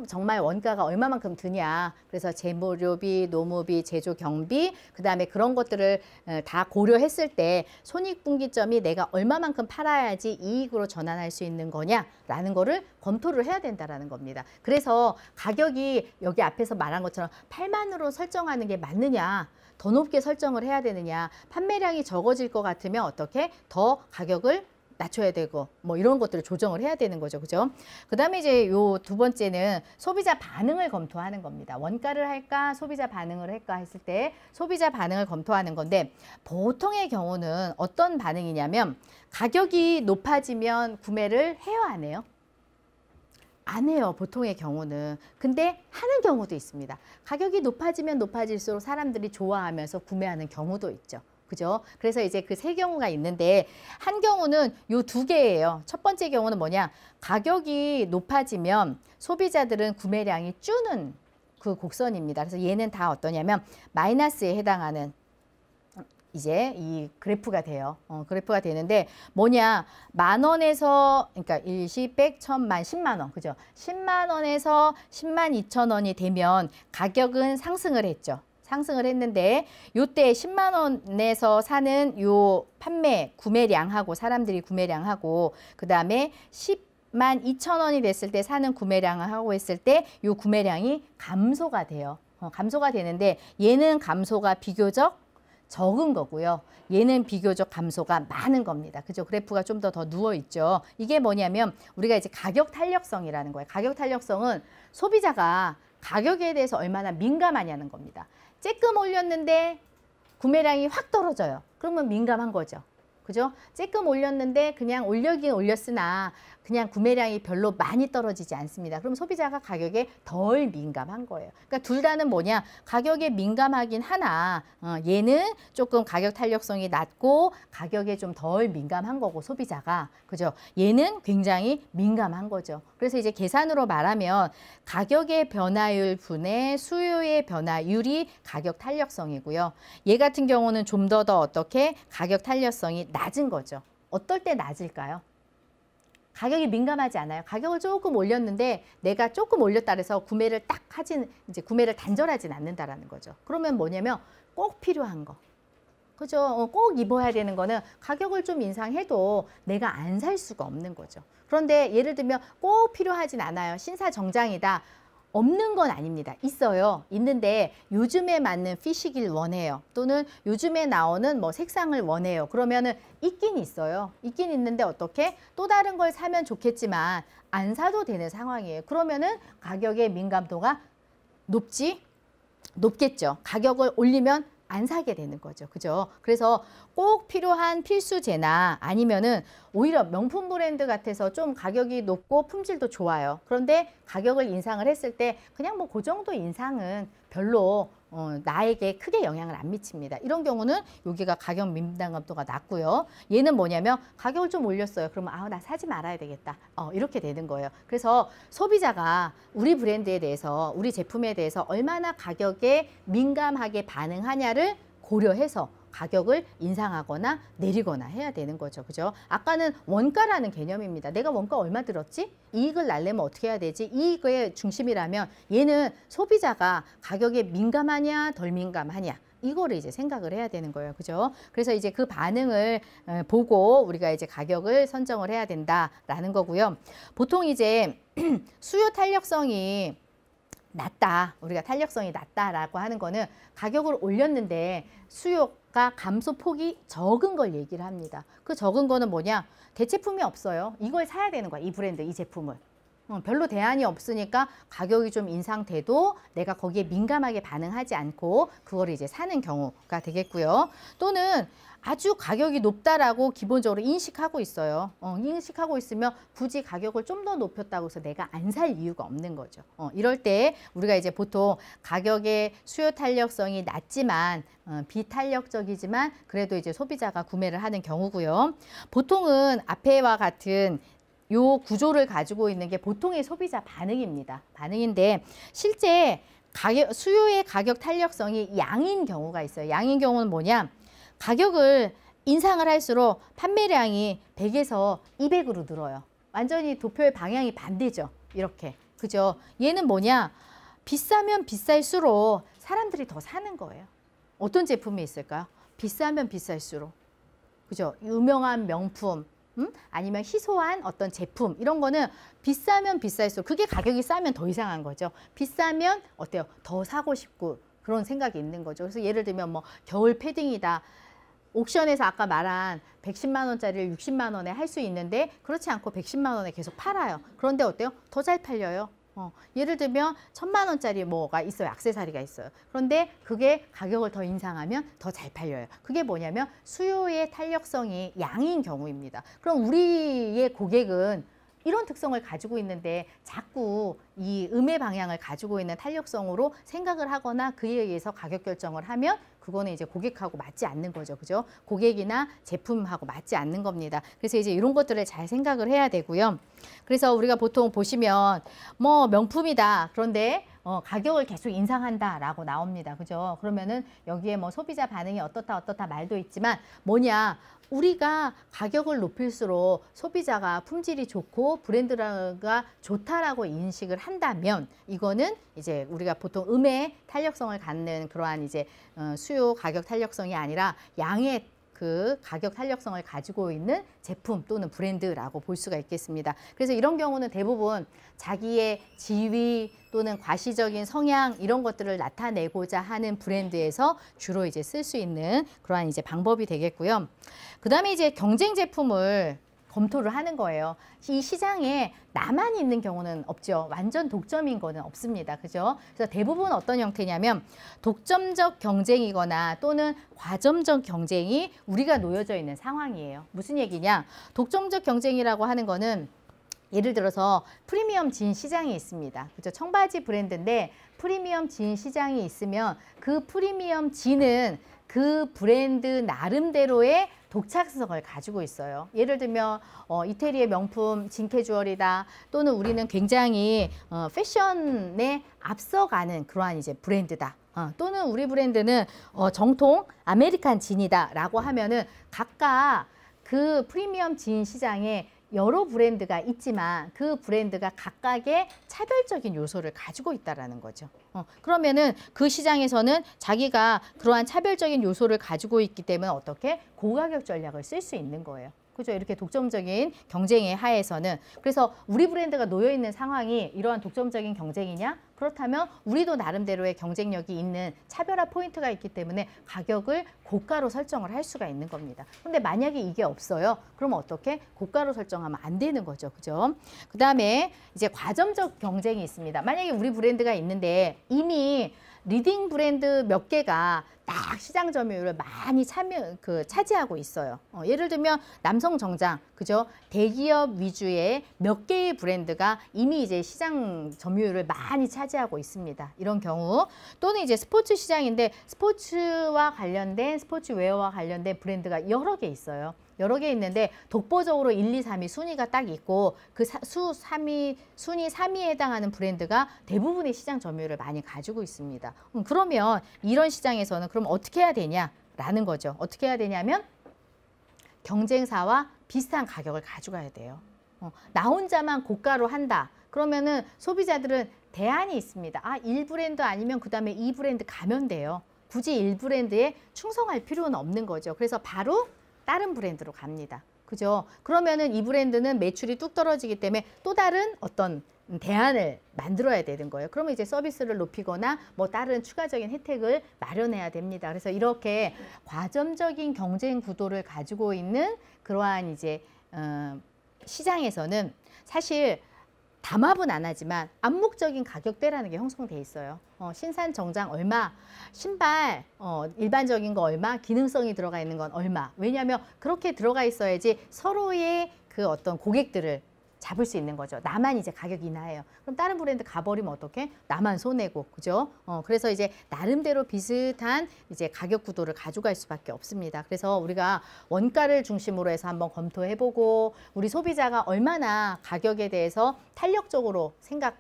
정말 원가가 얼마만큼 드냐. 그래서 재료비, 노무비, 제조 경비, 그 다음에 그런 것들을 다 고려했을 때 손익분기점이 내가 얼마만큼 팔아야지 이익으로 전환할 수 있는 거냐라는 거를 검토를 해야 된다라는 겁니다. 그래서 가격이 여기 앞에서 말한 것처럼 8만으로 설정하는 게 맞느냐. 더 높게 설정을 해야 되느냐. 판매량이 적어질 것 같으면 어떻게 더 가격을 낮춰야 되고 뭐 이런 것들을 조정을 해야 되는 거죠. 그죠? 그다음에 이제 요 두 번째는 소비자 반응을 검토하는 겁니다. 원가를 할까 소비자 반응을 할까 했을 때 소비자 반응을 검토하는 건데 보통의 경우는 어떤 반응이냐면 가격이 높아지면 구매를 해요, 안 해요? 안 해요, 보통의 경우는. 근데 하는 경우도 있습니다. 가격이 높아지면 높아질수록 사람들이 좋아하면서 구매하는 경우도 있죠. 그죠? 그래서 이제 그 세 경우가 있는데 한 경우는 요 두 개예요. 첫 번째 경우는 뭐냐? 가격이 높아지면 소비자들은 구매량이 줄는 그 곡선입니다. 그래서 얘는 다 어떠냐면 마이너스에 해당하는 이제 이 그래프가 돼요. 그래프가 되는데 뭐냐? 10,000원에서 그러니까 일시, 백, 천만, 10만 원. 그죠? 10만 원에서 10만 2천 원이 되면 가격은 상승을 했죠. 상승을 했는데 요때 10만 원에서 사는 요 판매 구매량하고 사람들이 구매량하고 그다음에 10만 2천 원이 됐을 때 사는 구매량을 하고 했을 때 요 구매량이 감소가 돼요. 감소가 되는데 얘는 감소가 비교적 적은 거고요. 얘는 비교적 감소가 많은 겁니다. 그죠? 그래프가 좀 더 누워 있죠. 이게 뭐냐면 우리가 이제 가격 탄력성이라는 거예요. 가격 탄력성은 소비자가 가격에 대해서 얼마나 민감하냐는 겁니다. 쬐끔 올렸는데 구매량이 확 떨어져요. 그러면 민감한 거죠. 그죠? 쬐끔 올렸는데 그냥 올려긴 올렸으나 그냥 구매량이 별로 많이 떨어지지 않습니다. 그럼 소비자가 가격에 덜 민감한 거예요. 그러니까 둘 다는 뭐냐? 가격에 민감하긴 하나 얘는 조금 가격 탄력성이 낮고 가격에 좀 덜 민감한 거고 소비자가. 그죠? 얘는 굉장히 민감한 거죠. 그래서 이제 계산으로 말하면 가격의 변화율 분의 수요의 변화율이 가격 탄력성이고요. 얘 같은 경우는 좀 더 어떻게 가격 탄력성이 낮은 거죠. 어떨 때 낮을까요? 가격이 민감하지 않아요. 가격을 조금 올렸는데 내가 조금 올렸다 그래서 구매를 딱 하진 이제 구매를 단절하진 않는다라는 거죠. 그러면 뭐냐면 꼭 필요한 거. 그죠? 꼭 입어야 되는 거는 가격을 좀 인상해도 내가 안 살 수가 없는 거죠. 그런데 예를 들면 꼭 필요하진 않아요. 신사정장이다. 없는 건 아닙니다. 있어요. 있는데 요즘에 맞는 핏이길 원해요. 또는 요즘에 나오는 뭐 색상을 원해요. 그러면은 있긴 있어요. 있긴 있는데 어떻게? 또 다른 걸 사면 좋겠지만 안 사도 되는 상황이에요. 그러면은 가격의 민감도가 높겠죠. 가격을 올리면 안 사게 되는 거죠. 그죠? 그래서 꼭 필요한 필수재나 아니면은 오히려 명품 브랜드 같아서 좀 가격이 높고 품질도 좋아요. 그런데 가격을 인상을 했을 때 그냥 뭐 그 정도 인상은 별로 나에게 크게 영향을 안 미칩니다. 이런 경우는 여기가 가격 민감도가 낮고요. 얘는 뭐냐면 가격을 좀 올렸어요. 그러면 나 사지 말아야 되겠다. 이렇게 되는 거예요. 그래서 소비자가 우리 브랜드에 대해서 우리 제품에 대해서 얼마나 가격에 민감하게 반응하냐를 고려해서 가격을 인상하거나 내리거나 해야 되는 거죠. 그죠? 아까는 원가라는 개념입니다. 내가 원가 얼마 들었지? 이익을 날려면 어떻게 해야 되지? 이익의 중심이라면 얘는 소비자가 가격에 민감하냐 덜 민감하냐 이거를 이제 생각을 해야 되는 거예요. 그죠? 그래서 이제 그 반응을 보고 우리가 이제 가격을 선정을 해야 된다라는 거고요. 보통 이제 수요 탄력성이 낮다. 우리가 탄력성이 낮다라고 하는 거는 가격을 올렸는데 수요가 감소폭이 적은 걸 얘기를 합니다. 그 적은 거는 뭐냐? 대체품이 없어요. 이걸 사야 되는 거야. 이 브랜드, 이 제품을. 별로 대안이 없으니까 가격이 좀 인상돼도 내가 거기에 민감하게 반응하지 않고 그거를 이제 사는 경우가 되겠고요. 또는 아주 가격이 높다라고 기본적으로 인식하고 있어요. 인식하고 있으면 굳이 가격을 좀 더 높였다고 해서 내가 안 살 이유가 없는 거죠. 이럴 때 우리가 이제 보통 가격의 수요 탄력성이 낮지만 비탄력적이지만 그래도 이제 소비자가 구매를 하는 경우고요. 보통은 앞에와 같은 요 구조를 가지고 있는 게 보통의 소비자 반응입니다. 반응인데 실제 수요의 가격 탄력성이 양인 경우가 있어요. 양인 경우는 뭐냐? 가격을 인상을 할수록 판매량이 100에서 200으로 늘어요. 완전히 도표의 방향이 반대죠. 이렇게. 그죠? 얘는 뭐냐? 비싸면 비쌀수록 사람들이 더 사는 거예요. 어떤 제품이 있을까요? 비싸면 비쌀수록. 그죠? 유명한 명품, 아니면 희소한 어떤 제품 이런 거는 비싸면 비쌀수록 그게 가격이 싸면 더 이상한 거죠. 비싸면 어때요? 더 사고 싶고 그런 생각이 있는 거죠. 그래서 예를 들면 뭐 겨울 패딩이다. 옥션에서 아까 말한 110만 원짜리를 60만 원에 할 수 있는데 그렇지 않고 110만 원에 계속 팔아요. 그런데 어때요? 더 잘 팔려요. 예를 들면 1000만 원짜리 뭐가 있어요. 액세서리가 있어요. 그런데 그게 가격을 더 인상하면 더 잘 팔려요. 그게 뭐냐면 수요의 탄력성이 양인 경우입니다. 그럼 우리의 고객은 이런 특성을 가지고 있는데 자꾸 이 음의 방향을 가지고 있는 탄력성으로 생각을 하거나 그에 의해서 가격 결정을 하면 그거는 이제 고객하고 맞지 않는 거죠. 그죠? 고객이나 제품하고 맞지 않는 겁니다. 그래서 이제 이런 것들을 잘 생각을 해야 되고요. 그래서 우리가 보통 보시면 뭐 명품이다. 그런데 가격을 계속 인상한다라고 나옵니다. 그죠? 그러면은 여기에 뭐 소비자 반응이 어떻다 말도 있지만 뭐냐? 우리가 가격을 높일수록 소비자가 품질이 좋고 브랜드가 좋다라고 인식을 한다면 이거는 이제 우리가 보통 음의 탄력성을 갖는 그러한 이제 수요 가격 탄력성이 아니라 양의 그 가격 탄력성을 가지고 있는 제품 또는 브랜드라고 볼 수가 있겠습니다. 그래서 이런 경우는 대부분 자기의 지위 또는 과시적인 성향 이런 것들을 나타내고자 하는 브랜드에서 주로 이제 쓸 수 있는 그러한 이제 방법이 되겠고요. 그다음에 이제 경쟁 제품을 검토를 하는 거예요. 이 시장에 나만 있는 경우는 없죠. 완전 독점인 거는 없습니다. 그죠? 그래서 대부분 어떤 형태냐면 독점적 경쟁이거나 또는 과점적 경쟁이 우리가 놓여져 있는 상황이에요. 무슨 얘기냐? 독점적 경쟁이라고 하는 거는 예를 들어서 프리미엄 진 시장이 있습니다. 그죠? 청바지 브랜드인데 프리미엄 진 시장이 있으면 그 프리미엄 진은 그 브랜드 나름대로의 독창성을 가지고 있어요. 예를 들면 이태리의 명품 진캐주얼이다. 또는 우리는 굉장히 패션에 앞서가는 그러한 이제 브랜드다. 또는 우리 브랜드는 정통 아메리칸 진이다 라고 하면은 각각 그 프리미엄 진 시장에 여러 브랜드가 있지만 그 브랜드가 각각의 차별적인 요소를 가지고 있다라는 거죠. 그러면은 그 시장에서는 자기가 그러한 차별적인 요소를 가지고 있기 때문에 어떻게 고가격 전략을 쓸 수 있는 거예요. 그죠? 이렇게 독점적인 경쟁의 하에서는. 그래서 우리 브랜드가 놓여 있는 상황이 이러한 독점적인 경쟁이냐? 그렇다면 우리도 나름대로의 경쟁력이 있는 차별화 포인트가 있기 때문에 가격을 고가로 설정을 할 수가 있는 겁니다. 그런데 만약에 이게 없어요. 그럼 어떻게? 고가로 설정하면 안 되는 거죠. 그죠? 그 다음에 이제 과점적 경쟁이 있습니다. 만약에 우리 브랜드가 있는데 이미 리딩 브랜드 몇 개가 딱 시장 점유율을 많이 차지하고 있어요. 예를 들면 남성 정장, 그죠? 대기업 위주의 몇 개의 브랜드가 이미 이제 시장 점유율을 많이 차지하고 있습니다. 이런 경우 또는 이제 스포츠 시장인데 스포츠와 관련된 스포츠웨어와 관련된 브랜드가 여러 개 있어요. 여러 개 있는데 독보적으로 1, 2, 3위 순위가 딱 있고 그 순위 3위에 해당하는 브랜드가 대부분의 시장 점유율을 많이 가지고 있습니다. 그러면 이런 시장에서는 그럼 어떻게 해야 되냐라는 거죠. 어떻게 해야 되냐면 경쟁사와 비슷한 가격을 가져가야 돼요. 나 혼자만 고가로 한다. 그러면은 소비자들은 대안이 있습니다. 1브랜드 아니면 그 다음에 2브랜드 가면 돼요. 굳이 1브랜드에 충성할 필요는 없는 거죠. 그래서 바로 다른 브랜드로 갑니다. 그죠? 그러면은 이 브랜드는 매출이 뚝 떨어지기 때문에 또 다른 어떤 대안을 만들어야 되는 거예요. 그러면 이제 서비스를 높이거나 뭐 다른 추가적인 혜택을 마련해야 됩니다. 그래서 이렇게 과점적인 경쟁 구도를 가지고 있는 그러한 이제 시장에서는 사실 담합은 안 하지만 암묵적인 가격대라는 게 형성돼 있어요. 신산 정장 얼마, 신발 일반적인 거 얼마, 기능성이 들어가 있는 건 얼마. 왜냐하면 그렇게 들어가 있어야지 서로의 그 어떤 고객들을 잡을 수 있는 거죠. 나만 이제 가격 인하해요. 그럼 다른 브랜드 가버리면 어떻게? 나만 손해고, 그죠? 그래서 이제 나름대로 비슷한 이제 가격 구도를 가져갈 수밖에 없습니다. 그래서 우리가 원가를 중심으로 해서 한번 검토해보고 우리 소비자가 얼마나 가격에 대해서 탄력적으로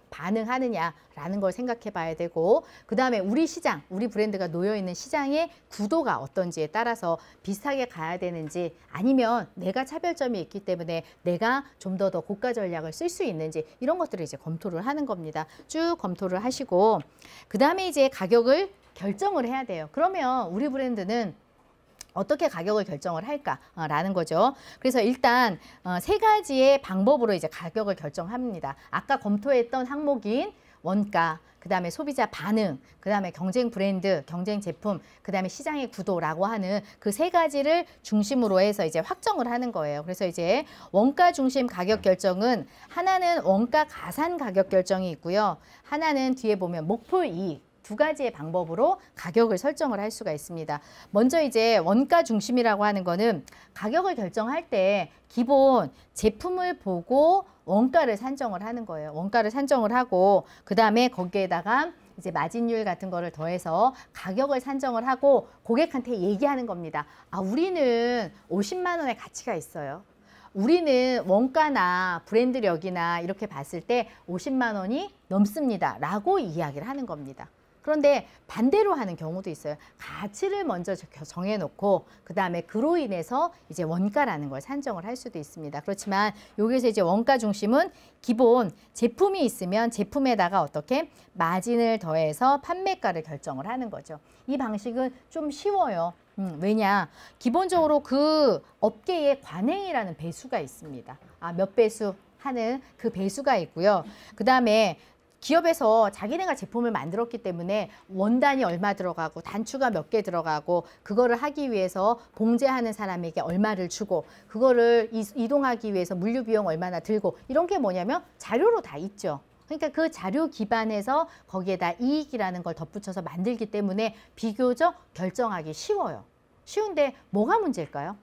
반응하느냐라는 걸 생각해 봐야 되고 그 다음에 우리 시장, 우리 브랜드가 놓여있는 시장의 구도가 어떤지에 따라서 비슷하게 가야 되는지 아니면 내가 차별점이 있기 때문에 내가 좀 더 고가 전략을 쓸 수 있는지 이런 것들을 이제 검토를 하는 겁니다. 쭉 검토를 하시고 그 다음에 이제 가격을 결정을 해야 돼요. 그러면 우리 브랜드는 어떻게 가격을 결정을 할까라는 거죠. 그래서 일단 세 가지의 방법으로 이제 가격을 결정합니다. 아까 검토했던 항목인 원가, 그 다음에 소비자 반응, 그 다음에 경쟁 브랜드, 경쟁 제품, 그 다음에 시장의 구도라고 하는 그 세 가지를 중심으로 해서 이제 확정을 하는 거예요. 그래서 이제 원가 중심 가격 결정은 하나는 원가 가산 가격 결정이 있고요. 하나는 뒤에 보면 목표 이익. 두 가지의 방법으로 가격을 설정을 할 수가 있습니다. 먼저 이제 원가 중심이라고 하는 거는 가격을 결정할 때 기본 제품을 보고 원가를 산정을 하는 거예요. 원가를 산정을 하고 그 다음에 거기에다가 이제 마진율 같은 거를 더해서 가격을 산정을 하고 고객한테 얘기하는 겁니다. 아, 우리는 50만 원의 가치가 있어요. 우리는 원가나 브랜드력이나 이렇게 봤을 때 50만 원이 넘습니다. 라고 이야기를 하는 겁니다. 그런데 반대로 하는 경우도 있어요. 가치를 먼저 정해놓고 그 다음에 그로 인해서 이제 원가라는 걸 산정을 할 수도 있습니다. 그렇지만 여기서 이제 원가 중심은 기본 제품이 있으면 제품에다가 어떻게 마진을 더해서 판매가를 결정을 하는 거죠. 이 방식은 좀 쉬워요. 왜냐? 기본적으로 그 업계의 관행이라는 배수가 있습니다. 아, 몇 배수 하는 그 배수가 있고요. 그 다음에 기업에서 자기네가 제품을 만들었기 때문에 원단이 얼마 들어가고 단추가 몇 개 들어가고 그거를 하기 위해서 봉제하는 사람에게 얼마를 주고 그거를 이동하기 위해서 물류 비용 얼마나 들고 이런 게 뭐냐면 자료로 다 있죠. 그러니까 그 자료 기반에서 거기에다 이익이라는 걸 덧붙여서 만들기 때문에 비교적 결정하기 쉬워요. 쉬운데 뭐가 문제일까요?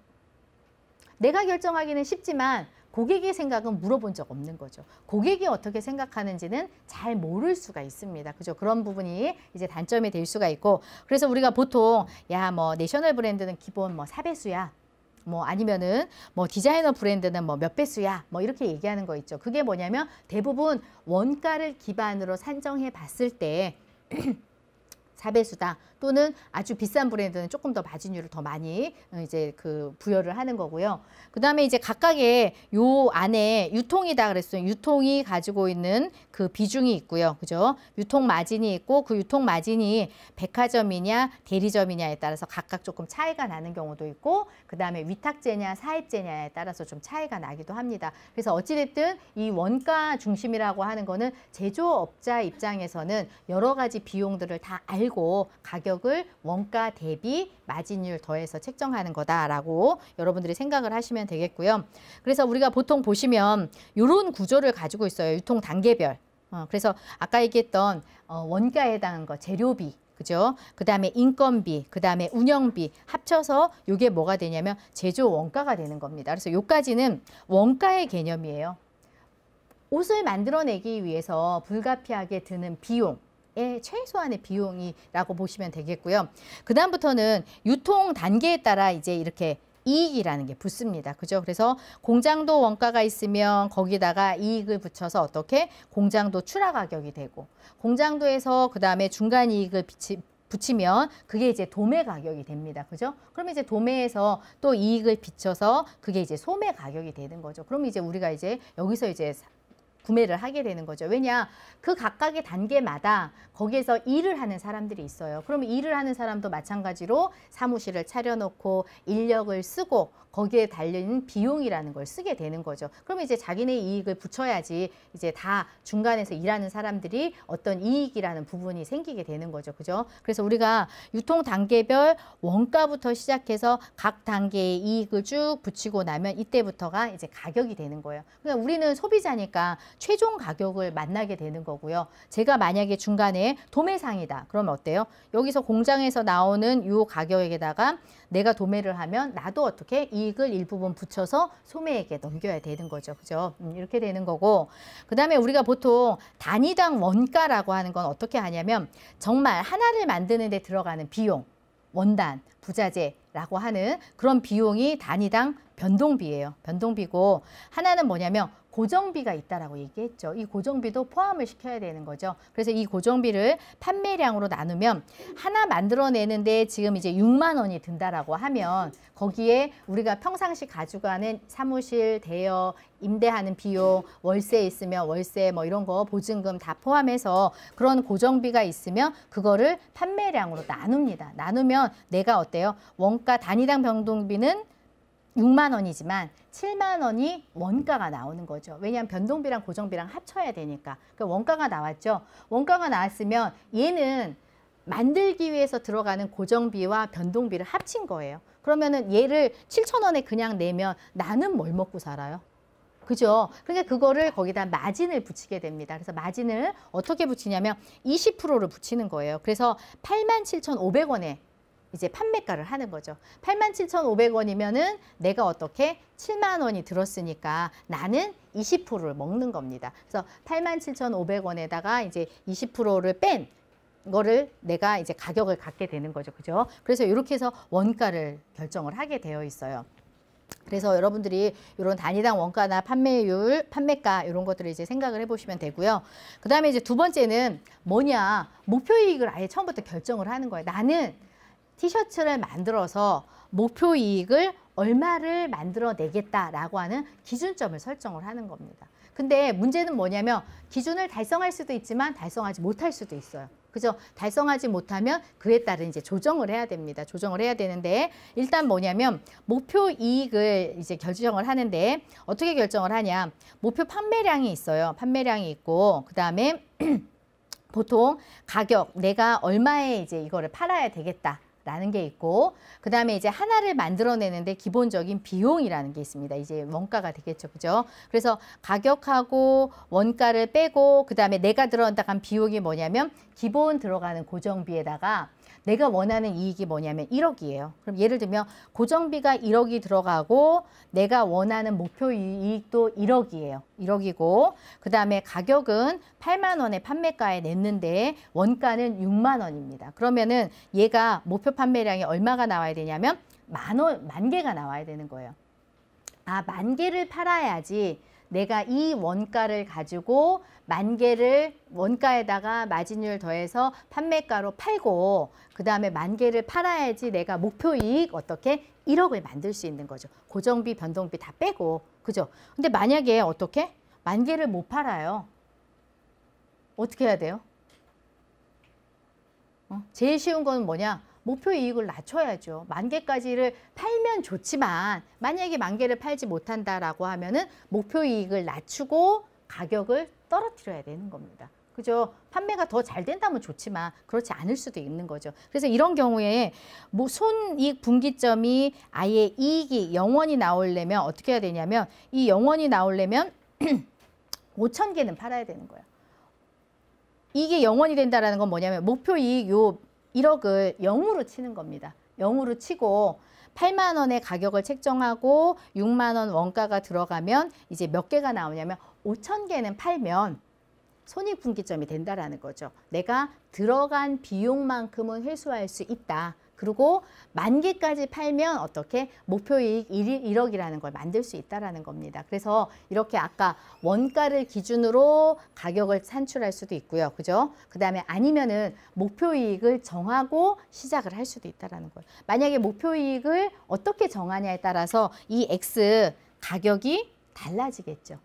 내가 결정하기는 쉽지만 고객의 생각은 물어본 적 없는 거죠. 고객이 어떻게 생각하는지는 잘 모를 수가 있습니다. 그죠? 그런 부분이 이제 단점이 될 수가 있고 그래서 우리가 보통 야, 뭐 내셔널 브랜드는 기본 뭐 4배수야. 뭐 아니면은 뭐 디자이너 브랜드는 뭐 몇 배수야. 뭐 이렇게 얘기하는 거 있죠. 그게 뭐냐면 대부분 원가를 기반으로 산정해 봤을 때 4배수다. 또는 아주 비싼 브랜드는 조금 더 마진율을 더 많이 이제 그 부여를 하는 거고요. 그 다음에 이제 각각의 요 안에 유통이다 그랬어요. 유통이 가지고 있는 그 비중이 있고요. 그죠? 유통 마진이 있고 그 유통 마진이 백화점이냐 대리점이냐에 따라서 각각 조금 차이가 나는 경우도 있고 그 다음에 위탁제냐 사입제냐에 따라서 좀 차이가 나기도 합니다. 그래서 어찌됐든 이 원가 중심이라고 하는 거는 제조업자 입장에서는 여러 가지 비용들을 다 알고 가격을 원가 대비 마진율 더해서 책정하는 거다라고 여러분들이 생각을 하시면 되겠고요. 그래서 우리가 보통 보시면 이런 구조를 가지고 있어요. 유통 단계별. 그래서 아까 얘기했던 원가에 해당한 거 재료비. 그죠? 그 다음에 인건비, 그 다음에 운영비 합쳐서 이게 뭐가 되냐면 제조 원가가 되는 겁니다. 그래서 요까지는 원가의 개념이에요. 옷을 만들어내기 위해서 불가피하게 드는 비용. 최소한의 비용이라고 보시면 되겠고요. 그 다음부터는 유통 단계에 따라 이제 이렇게 이익이라는 게 붙습니다. 그죠? 그래서 공장도 원가가 있으면 거기다가 이익을 붙여서 어떻게 공장도 출하 가격이 되고 공장도에서 그 다음에 중간 이익을 붙이면 그게 이제 도매 가격이 됩니다. 그죠? 그러면 이제 도매에서 또 이익을 비춰서 그게 이제 소매 가격이 되는 거죠. 그럼 이제 우리가 이제 여기서 이제 구매를 하게 되는 거죠. 왜냐? 그 각각의 단계마다 거기에서 일을 하는 사람들이 있어요. 그러면 일을 하는 사람도 마찬가지로 사무실을 차려놓고 인력을 쓰고 거기에 달리는 비용이라는 걸 쓰게 되는 거죠. 그러면 이제 자기네 이익을 붙여야지 이제 다 중간에서 일하는 사람들이 어떤 이익이라는 부분이 생기게 되는 거죠. 그죠? 그래서 우리가 유통 단계별 원가부터 시작해서 각 단계의 이익을 쭉 붙이고 나면 이때부터가 이제 가격이 되는 거예요. 그러니까 우리는 소비자니까 최종 가격을 만나게 되는 거고요. 제가 만약에 중간에 도매상이다. 그러면 어때요? 여기서 공장에서 나오는 이 가격에다가 내가 도매를 하면 나도 어떻게 이익을 일부분 붙여서 소매에게 넘겨야 되는 거죠. 그죠? 이렇게 되는 거고 그 다음에 우리가 보통 단위당 원가라고 하는 건 어떻게 하냐면 정말 하나를 만드는 데 들어가는 비용, 원단, 부자재라고 하는 그런 비용이 단위당 변동비예요. 변동비고 하나는 뭐냐면 고정비가 있다라고 얘기했죠. 이 고정비도 포함을 시켜야 되는 거죠. 그래서 이 고정비를 판매량으로 나누면 하나 만들어내는데 지금 이제 6만 원이 든다라고 하면 거기에 우리가 평상시 가져가는 사무실, 대여, 임대하는 비용, 월세 있으면 월세 뭐 이런 거 보증금 다 포함해서 그런 고정비가 있으면 그거를 판매량으로 나눕니다. 나누면 내가 어때요? 원가 단위당 변동비는 6만 원이지만 7만 원이 원가가 나오는 거죠. 왜냐하면 변동비랑 고정비랑 합쳐야 되니까. 그러니까 원가가 나왔죠. 원가가 나왔으면 얘는 만들기 위해서 들어가는 고정비와 변동비를 합친 거예요. 그러면은 얘를 7천 원에 그냥 내면 나는 뭘 먹고 살아요? 그죠? 그러니까 그거를 거기다 마진을 붙이게 됩니다. 그래서 마진을 어떻게 붙이냐면 20%를 붙이는 거예요. 그래서 87,500원에 이제 판매가를 하는 거죠. 87,500원이면은 내가 어떻게 7만 원이 들었으니까 나는 20%를 먹는 겁니다. 그래서 87,500원에다가 이제 20%를 뺀 거를 내가 이제 가격을 갖게 되는 거죠. 그죠? 그래서 이렇게 해서 원가를 결정을 하게 되어 있어요. 그래서 여러분들이 이런 단위당 원가나 판매율, 판매가 이런 것들을 이제 생각을 해보시면 되고요. 그 다음에 이제 두 번째는 뭐냐? 목표이익을 아예 처음부터 결정을 하는 거예요. 나는 티셔츠를 만들어서 목표이익을 얼마를 만들어내겠다라고 하는 기준점을 설정을 하는 겁니다. 근데 문제는 뭐냐면 기준을 달성할 수도 있지만 달성하지 못할 수도 있어요. 그죠? 달성하지 못하면 그에 따른 이제 조정을 해야 됩니다. 조정을 해야 되는데 일단 뭐냐면 목표 이익을 이제 결정을 하는데 어떻게 결정을 하냐? 목표 판매량이 있어요. 판매량이 있고 그다음에 보통 가격 내가 얼마에 이제 이거를 팔아야 되겠다. 라는 게 있고 그 다음에 이제 하나를 만들어내는데 기본적인 비용이라는 게 있습니다. 이제 원가가 되겠죠. 그죠? 그래서 가격하고 원가를 빼고 그 다음에 내가 들어간다는 비용이 뭐냐면 기본 들어가는 고정비에다가 내가 원하는 이익이 뭐냐면 1억이에요. 그럼 예를 들면 고정비가 1억이 들어가고 내가 원하는 목표 이익도 1억이에요. 1억이고 그 다음에 가격은 8만 원의 판매가에 냈는데 원가는 6만 원입니다. 그러면은 얘가 목표 판매량이 얼마가 나와야 되냐면 만 개가 나와야 되는 거예요. 아, 10,000개를 팔아야지 내가 이 원가를 가지고 10,000개를 원가에다가 마진율 더해서 판매가로 팔고 그 다음에 10,000개를 팔아야지 내가 목표 이익 어떻게 1억을 만들 수 있는 거죠. 고정비, 변동비 다 빼고. 그죠? 근데 만약에 어떻게? 10,000개를 못 팔아요. 어떻게 해야 돼요? 제일 쉬운 건 뭐냐? 목표 이익을 낮춰야죠. 10,000개까지를 팔면 좋지만 만약에 10,000개를 팔지 못한다라고 하면은 목표 이익을 낮추고 가격을 떨어뜨려야 되는 겁니다. 그죠? 판매가 더 잘 된다면 좋지만 그렇지 않을 수도 있는 거죠. 그래서 이런 경우에 뭐 손익 분기점이 아예 이익이 0원이 나오려면 어떻게 해야 되냐면 이 0원이 나오려면 5,000개는 팔아야 되는 거예요. 이게 0원이 된다라는 건 뭐냐면 목표 이익 요 1억을 0으로 치는 겁니다. 0으로 치고 8만 원의 가격을 책정하고 6만 원 원가가 들어가면 이제 몇 개가 나오냐면 5,000개는 팔면 손익분기점이 된다라는 거죠. 내가 들어간 비용만큼은 회수할 수 있다. 그리고 10,000개까지 팔면 어떻게 목표이익 1억이라는 걸 만들 수 있다라는 겁니다. 그래서 이렇게 아까 원가를 기준으로 가격을 산출할 수도 있고요. 그죠? 그 다음에 아니면은 목표이익을 정하고 시작을 할 수도 있다라는 거예요. 만약에 목표이익을 어떻게 정하냐에 따라서 이 X 가격이 달라지겠죠.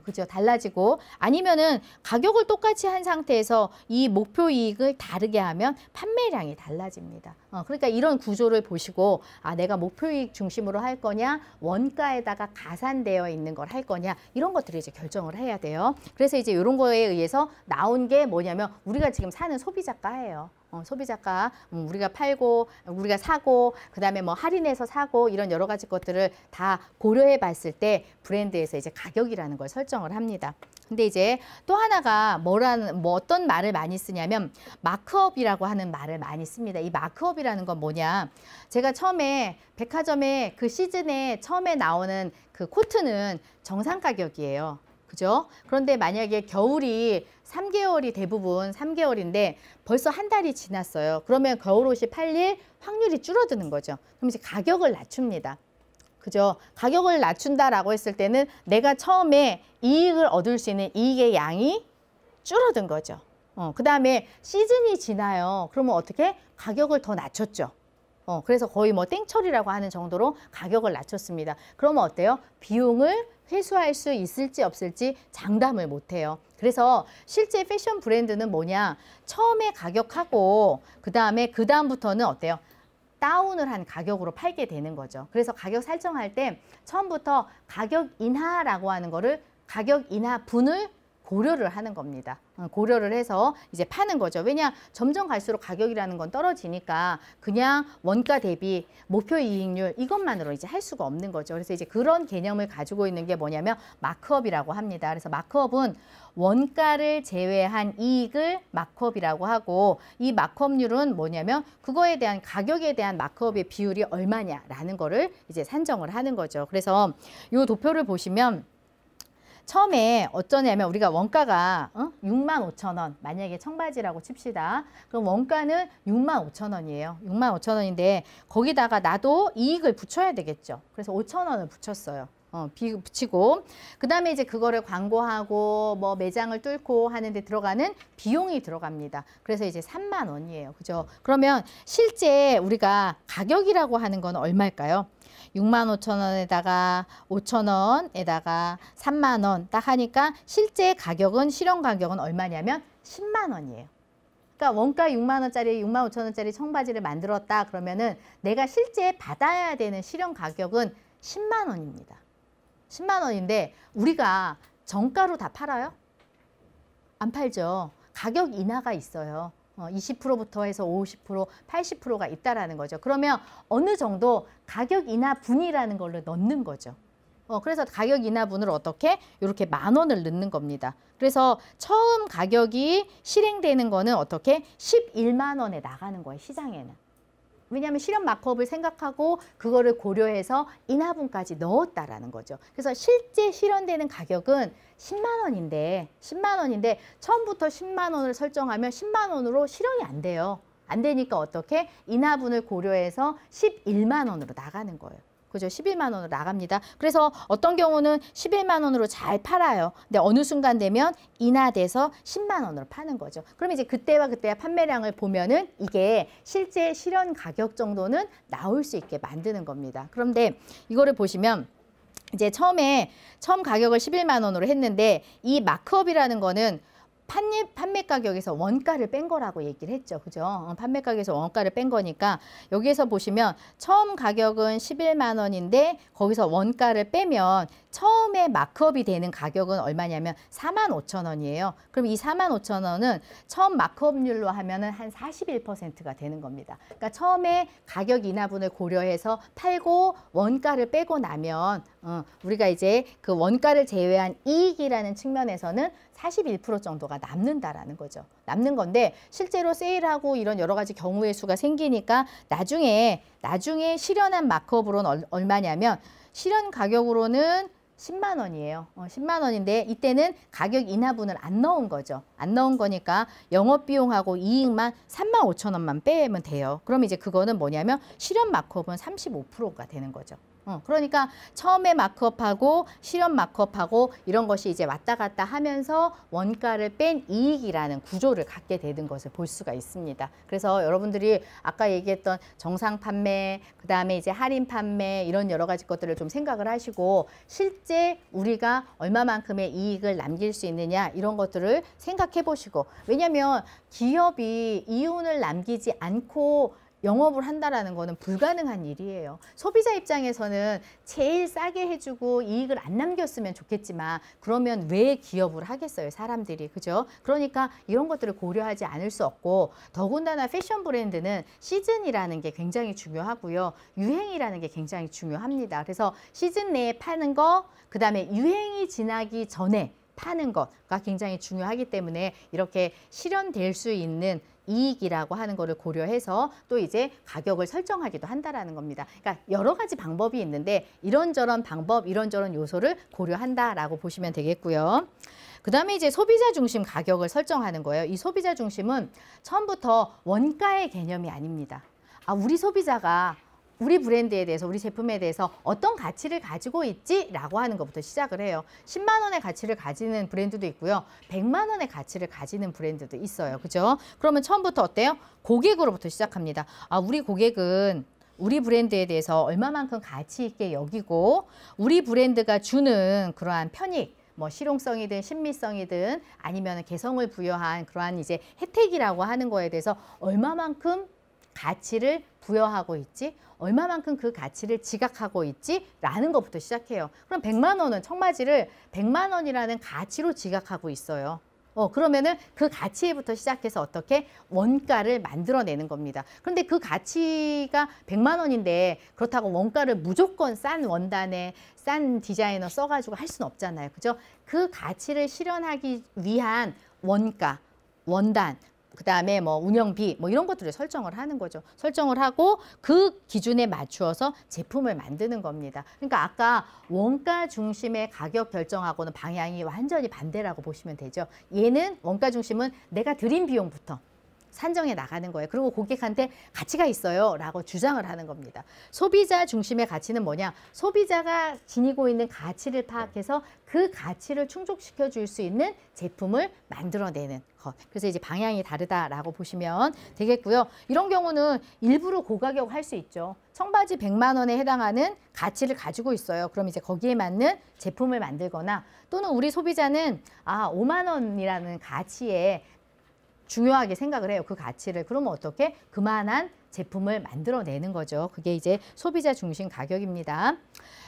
그죠? 달라지고 아니면은 가격을 똑같이 한 상태에서 이 목표 이익을 다르게 하면 판매량이 달라집니다. 그러니까 이런 구조를 보시고 아 내가 목표 이익 중심으로 할 거냐 원가에다가 가산되어 있는 걸 할 거냐 이런 것들을 이제 결정을 해야 돼요. 그래서 이제 이런 거에 의해서 나온 게 뭐냐면 우리가 지금 사는 소비자가예요. 소비자가 우리가 팔고 우리가 사고 그다음에 뭐 할인해서 사고 이런 여러 가지 것들을 다 고려해 봤을 때 브랜드에서 이제 가격이라는 걸 설정을 합니다. 근데 이제 또 하나가 뭐 어떤 말을 많이 쓰냐면 마크업이라고 하는 말을 많이 씁니다. 이 마크업이라는 건 뭐냐? 제가 처음에 백화점에 그 시즌에 처음에 나오는 그 코트는 정상 가격이에요. 그죠? 그런데 만약에 겨울이 3개월이 대부분 3개월인데 벌써 한 달이 지났어요. 그러면 겨울옷이 팔릴 확률이 줄어드는 거죠. 그럼 이제 가격을 낮춥니다. 그죠? 가격을 낮춘다라고 했을 때는 내가 처음에 이익을 얻을 수 있는 이익의 양이 줄어든 거죠. 그 다음에 시즌이 지나요. 그러면 어떻게? 가격을 더 낮췄죠. 그래서 거의 뭐 땡처리라고 하는 정도로 가격을 낮췄습니다. 그러면 어때요? 비용을 회수할 수 있을지 없을지 장담을 못해요. 그래서 실제 패션 브랜드는 뭐냐? 처음에 가격하고 그 다음부터는 어때요? 다운을 한 가격으로 팔게 되는 거죠. 그래서 가격 설정할 때 처음부터 가격 인하라고 하는 거를 가격 인하 분을 고려를 하는 겁니다. 고려를 해서 이제 파는 거죠. 왜냐? 점점 갈수록 가격이라는 건 떨어지니까 그냥 원가 대비 목표 이익률 이것만으로 이제 할 수가 없는 거죠. 그래서 이제 그런 개념을 가지고 있는 게 뭐냐면 마크업이라고 합니다. 그래서 마크업은 원가를 제외한 이익을 마크업이라고 하고 이 마크업률은 뭐냐면 그거에 대한 가격에 대한 마크업의 비율이 얼마냐라는 거를 이제 산정을 하는 거죠. 그래서 이 도표를 보시면 처음에 어쩌냐면 우리가 원가가 65,000원 만약에 청바지라고 칩시다. 그럼 원가는 65,000원이에요. 65,000원인데 거기다가 나도 이익을 붙여야 되겠죠. 그래서 5,000원을 붙였어요. 붙이고 그 다음에 이제 그거를 광고하고 뭐 매장을 뚫고 하는데 들어가는 비용이 들어갑니다. 그래서 이제 3만 원이에요. 그죠? 그러면 실제 우리가 가격이라고 하는 건 얼마일까요? 65,000원에다가 5,000원에다가 3만 원 딱 하니까 실제 가격은 실현 가격은 얼마냐면 10만 원이에요. 그러니까 원가 6만 원짜리 6만 5천 원짜리 청바지를 만들었다 그러면은 내가 실제 받아야 되는 실현 가격은 10만 원입니다. 10만 원인데 우리가 정가로 다 팔아요? 안 팔죠. 가격 인하가 있어요. 20%부터 해서 50%, 80%가 있다라는 거죠. 그러면 어느 정도 가격 인하 분이라는 걸로 넣는 거죠. 그래서 가격 인하 분을 어떻게? 이렇게 10,000원을 넣는 겁니다. 그래서 처음 가격이 실행되는 거는 어떻게? 11만 원에 나가는 거예요, 시장에는. 왜냐하면 실현 마크업을 생각하고 그거를 고려해서 인하분까지 넣었다라는 거죠. 그래서 실제 실현되는 가격은 10만 원인데 처음부터 10만 원을 설정하면 10만 원으로 실현이 안 돼요. 안 되니까 어떻게? 인하분을 고려해서 11만 원으로 나가는 거예요. 그죠? 11만 원으로 나갑니다. 그래서 어떤 경우는 11만 원으로 잘 팔아요. 근데 어느 순간 되면 인하돼서 10만 원으로 파는 거죠. 그럼 이제 그때와 그때의 판매량을 보면은 이게 실제 실현 가격 정도는 나올 수 있게 만드는 겁니다. 그런데 이거를 보시면 이제 처음 가격을 11만 원으로 했는데 이 마크업이라는 거는 판매 가격에서 원가를 뺀 거라고 얘기를 했죠. 그죠? 판매 가격에서 원가를 뺀 거니까 여기에서 보시면 처음 가격은 11만 원인데 거기서 원가를 빼면 처음에 마크업이 되는 가격은 얼마냐면 45,000원이에요. 그럼 이 45,000원은 처음 마크업률로 하면은 한 41%가 되는 겁니다. 그러니까 처음에 가격 인하분을 고려해서 팔고 원가를 빼고 나면 우리가 이제 그 원가를 제외한 이익이라는 측면에서는 41% 정도가 남는다라는 거죠. 남는 건데 실제로 세일하고 이런 여러 가지 경우의 수가 생기니까 나중에 실현한 마크업으로는 얼마냐면 실현 가격으로는 10만 원이에요. 10만 원인데 이때는 가격 인하분을 안 넣은 거죠. 안 넣은 거니까 영업비용하고 이익만 35,000원만 빼면 돼요. 그럼 이제 그거는 뭐냐면 실현 마크업은 35%가 되는 거죠. 그러니까 처음에 마크업하고 실현 마크업하고 이런 것이 이제 왔다 갔다 하면서 원가를 뺀 이익이라는 구조를 갖게 되는 것을 볼 수가 있습니다. 그래서 여러분들이 아까 얘기했던 정상 판매, 그 다음에 이제 할인 판매 이런 여러 가지 것들을 좀 생각을 하시고 실제 우리가 얼마만큼의 이익을 남길 수 있느냐 이런 것들을 생각해 보시고 왜냐하면 기업이 이윤을 남기지 않고 영업을 한다라는 거는 불가능한 일이에요. 소비자 입장에서는 제일 싸게 해주고 이익을 안 남겼으면 좋겠지만 그러면 왜 기업을 하겠어요, 사람들이. 그죠? 그러니까 이런 것들을 고려하지 않을 수 없고 더군다나 패션 브랜드는 시즌이라는 게 굉장히 중요하고요. 유행이라는 게 굉장히 중요합니다. 그래서 시즌 내에 파는 거, 그 다음에 유행이 지나기 전에 파는 것가 굉장히 중요하기 때문에 이렇게 실현될 수 있는 이익이라고 하는 거를 고려해서 또 이제 가격을 설정하기도 한다라는 겁니다. 그러니까 여러 가지 방법이 있는데 이런저런 방법, 이런저런 요소를 고려한다라고 보시면 되겠고요. 그 다음에 이제 소비자 중심 가격을 설정하는 거예요. 이 소비자 중심은 처음부터 원가의 개념이 아닙니다. 우리 소비자가 우리 브랜드에 대해서, 우리 제품에 대해서 어떤 가치를 가지고 있지라고 하는 것부터 시작을 해요. 10만 원의 가치를 가지는 브랜드도 있고요. 100만 원의 가치를 가지는 브랜드도 있어요. 그죠? 그러면 처음부터 어때요? 고객으로부터 시작합니다. 우리 고객은 우리 브랜드에 대해서 얼마만큼 가치 있게 여기고 우리 브랜드가 주는 그러한 편익, 뭐 실용성이든 신미성이든 아니면 개성을 부여한 그러한 이제 혜택이라고 하는 거에 대해서 얼마만큼 가치를 부여하고 있지? 얼마만큼 그 가치를 지각하고 있지? 라는 것부터 시작해요. 그럼 100만 원은 청바지를 100만 원이라는 가치로 지각하고 있어요. 그러면은 그 가치부터 시작해서 어떻게 원가를 만들어내는 겁니다. 그런데 그 가치가 100만 원인데 그렇다고 원가를 무조건 싼 원단에 싼 디자이너 써가지고 할 수는 없잖아요. 그죠? 그 가치를 실현하기 위한 원가, 원단, 그 다음에 뭐 운영비 뭐 이런 것들을 설정을 하는 거죠. 설정을 하고 그 기준에 맞추어서 제품을 만드는 겁니다. 그러니까 아까 원가 중심의 가격 결정하고는 방향이 완전히 반대라고 보시면 되죠. 얘는 원가 중심은 내가 들인 비용부터 산정해 나가는 거예요. 그리고 고객한테 가치가 있어요 라고 주장을 하는 겁니다. 소비자 중심의 가치는 뭐냐? 소비자가 지니고 있는 가치를 파악해서 그 가치를 충족시켜 줄 수 있는 제품을 만들어내는 것. 그래서 이제 방향이 다르다라고 보시면 되겠고요. 이런 경우는 일부러 고가격 할 수 있죠. 청바지 100만 원에 해당하는 가치를 가지고 있어요. 그럼 이제 거기에 맞는 제품을 만들거나 또는 우리 소비자는 5만 원이라는 가치에 중요하게 생각을 해요. 그 가치를. 그러면 어떻게? 그만한 제품을 만들어내는 거죠. 그게 이제 소비자 중심 가격입니다.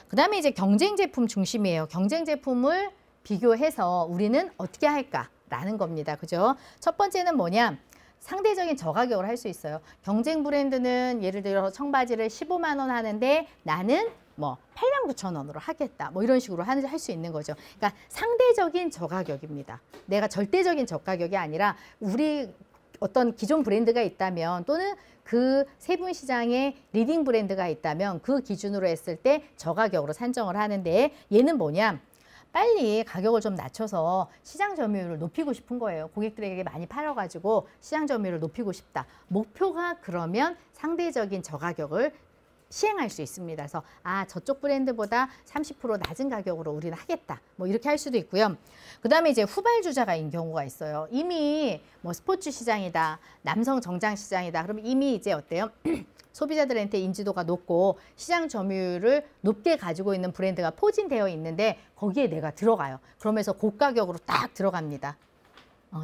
그 다음에 이제 경쟁 제품 중심이에요. 경쟁 제품을 비교해서 우리는 어떻게 할까라는 겁니다. 그죠? 첫 번째는 뭐냐? 상대적인 저가격을 할 수 있어요. 경쟁 브랜드는 예를 들어 청바지를 15만 원 하는데 나는 뭐 89,000원으로 하겠다. 뭐 이런 식으로 할 수 있는 거죠. 그러니까 상대적인 저가격입니다. 내가 절대적인 저가격이 아니라 우리 어떤 기존 브랜드가 있다면 또는 그 세분 시장에 리딩 브랜드가 있다면 그 기준으로 했을 때 저가격으로 산정을 하는데 얘는 뭐냐? 빨리 가격을 좀 낮춰서 시장 점유율을 높이고 싶은 거예요. 고객들에게 많이 팔아가지고 시장 점유율을 높이고 싶다. 목표가 그러면 상대적인 저가격을 시행할 수 있습니다. 그래서 저쪽 브랜드보다 30% 낮은 가격으로 우리는 하겠다. 뭐 이렇게 할 수도 있고요. 그 다음에 이제 후발주자가인 경우가 있어요. 이미 뭐 스포츠 시장이다, 남성 정장 시장이다. 그러면 이미 이제 어때요? 소비자들한테 인지도가 높고 시장 점유율을 높게 가지고 있는 브랜드가 포진되어 있는데 거기에 내가 들어가요. 그러면서 고가격으로 딱 들어갑니다.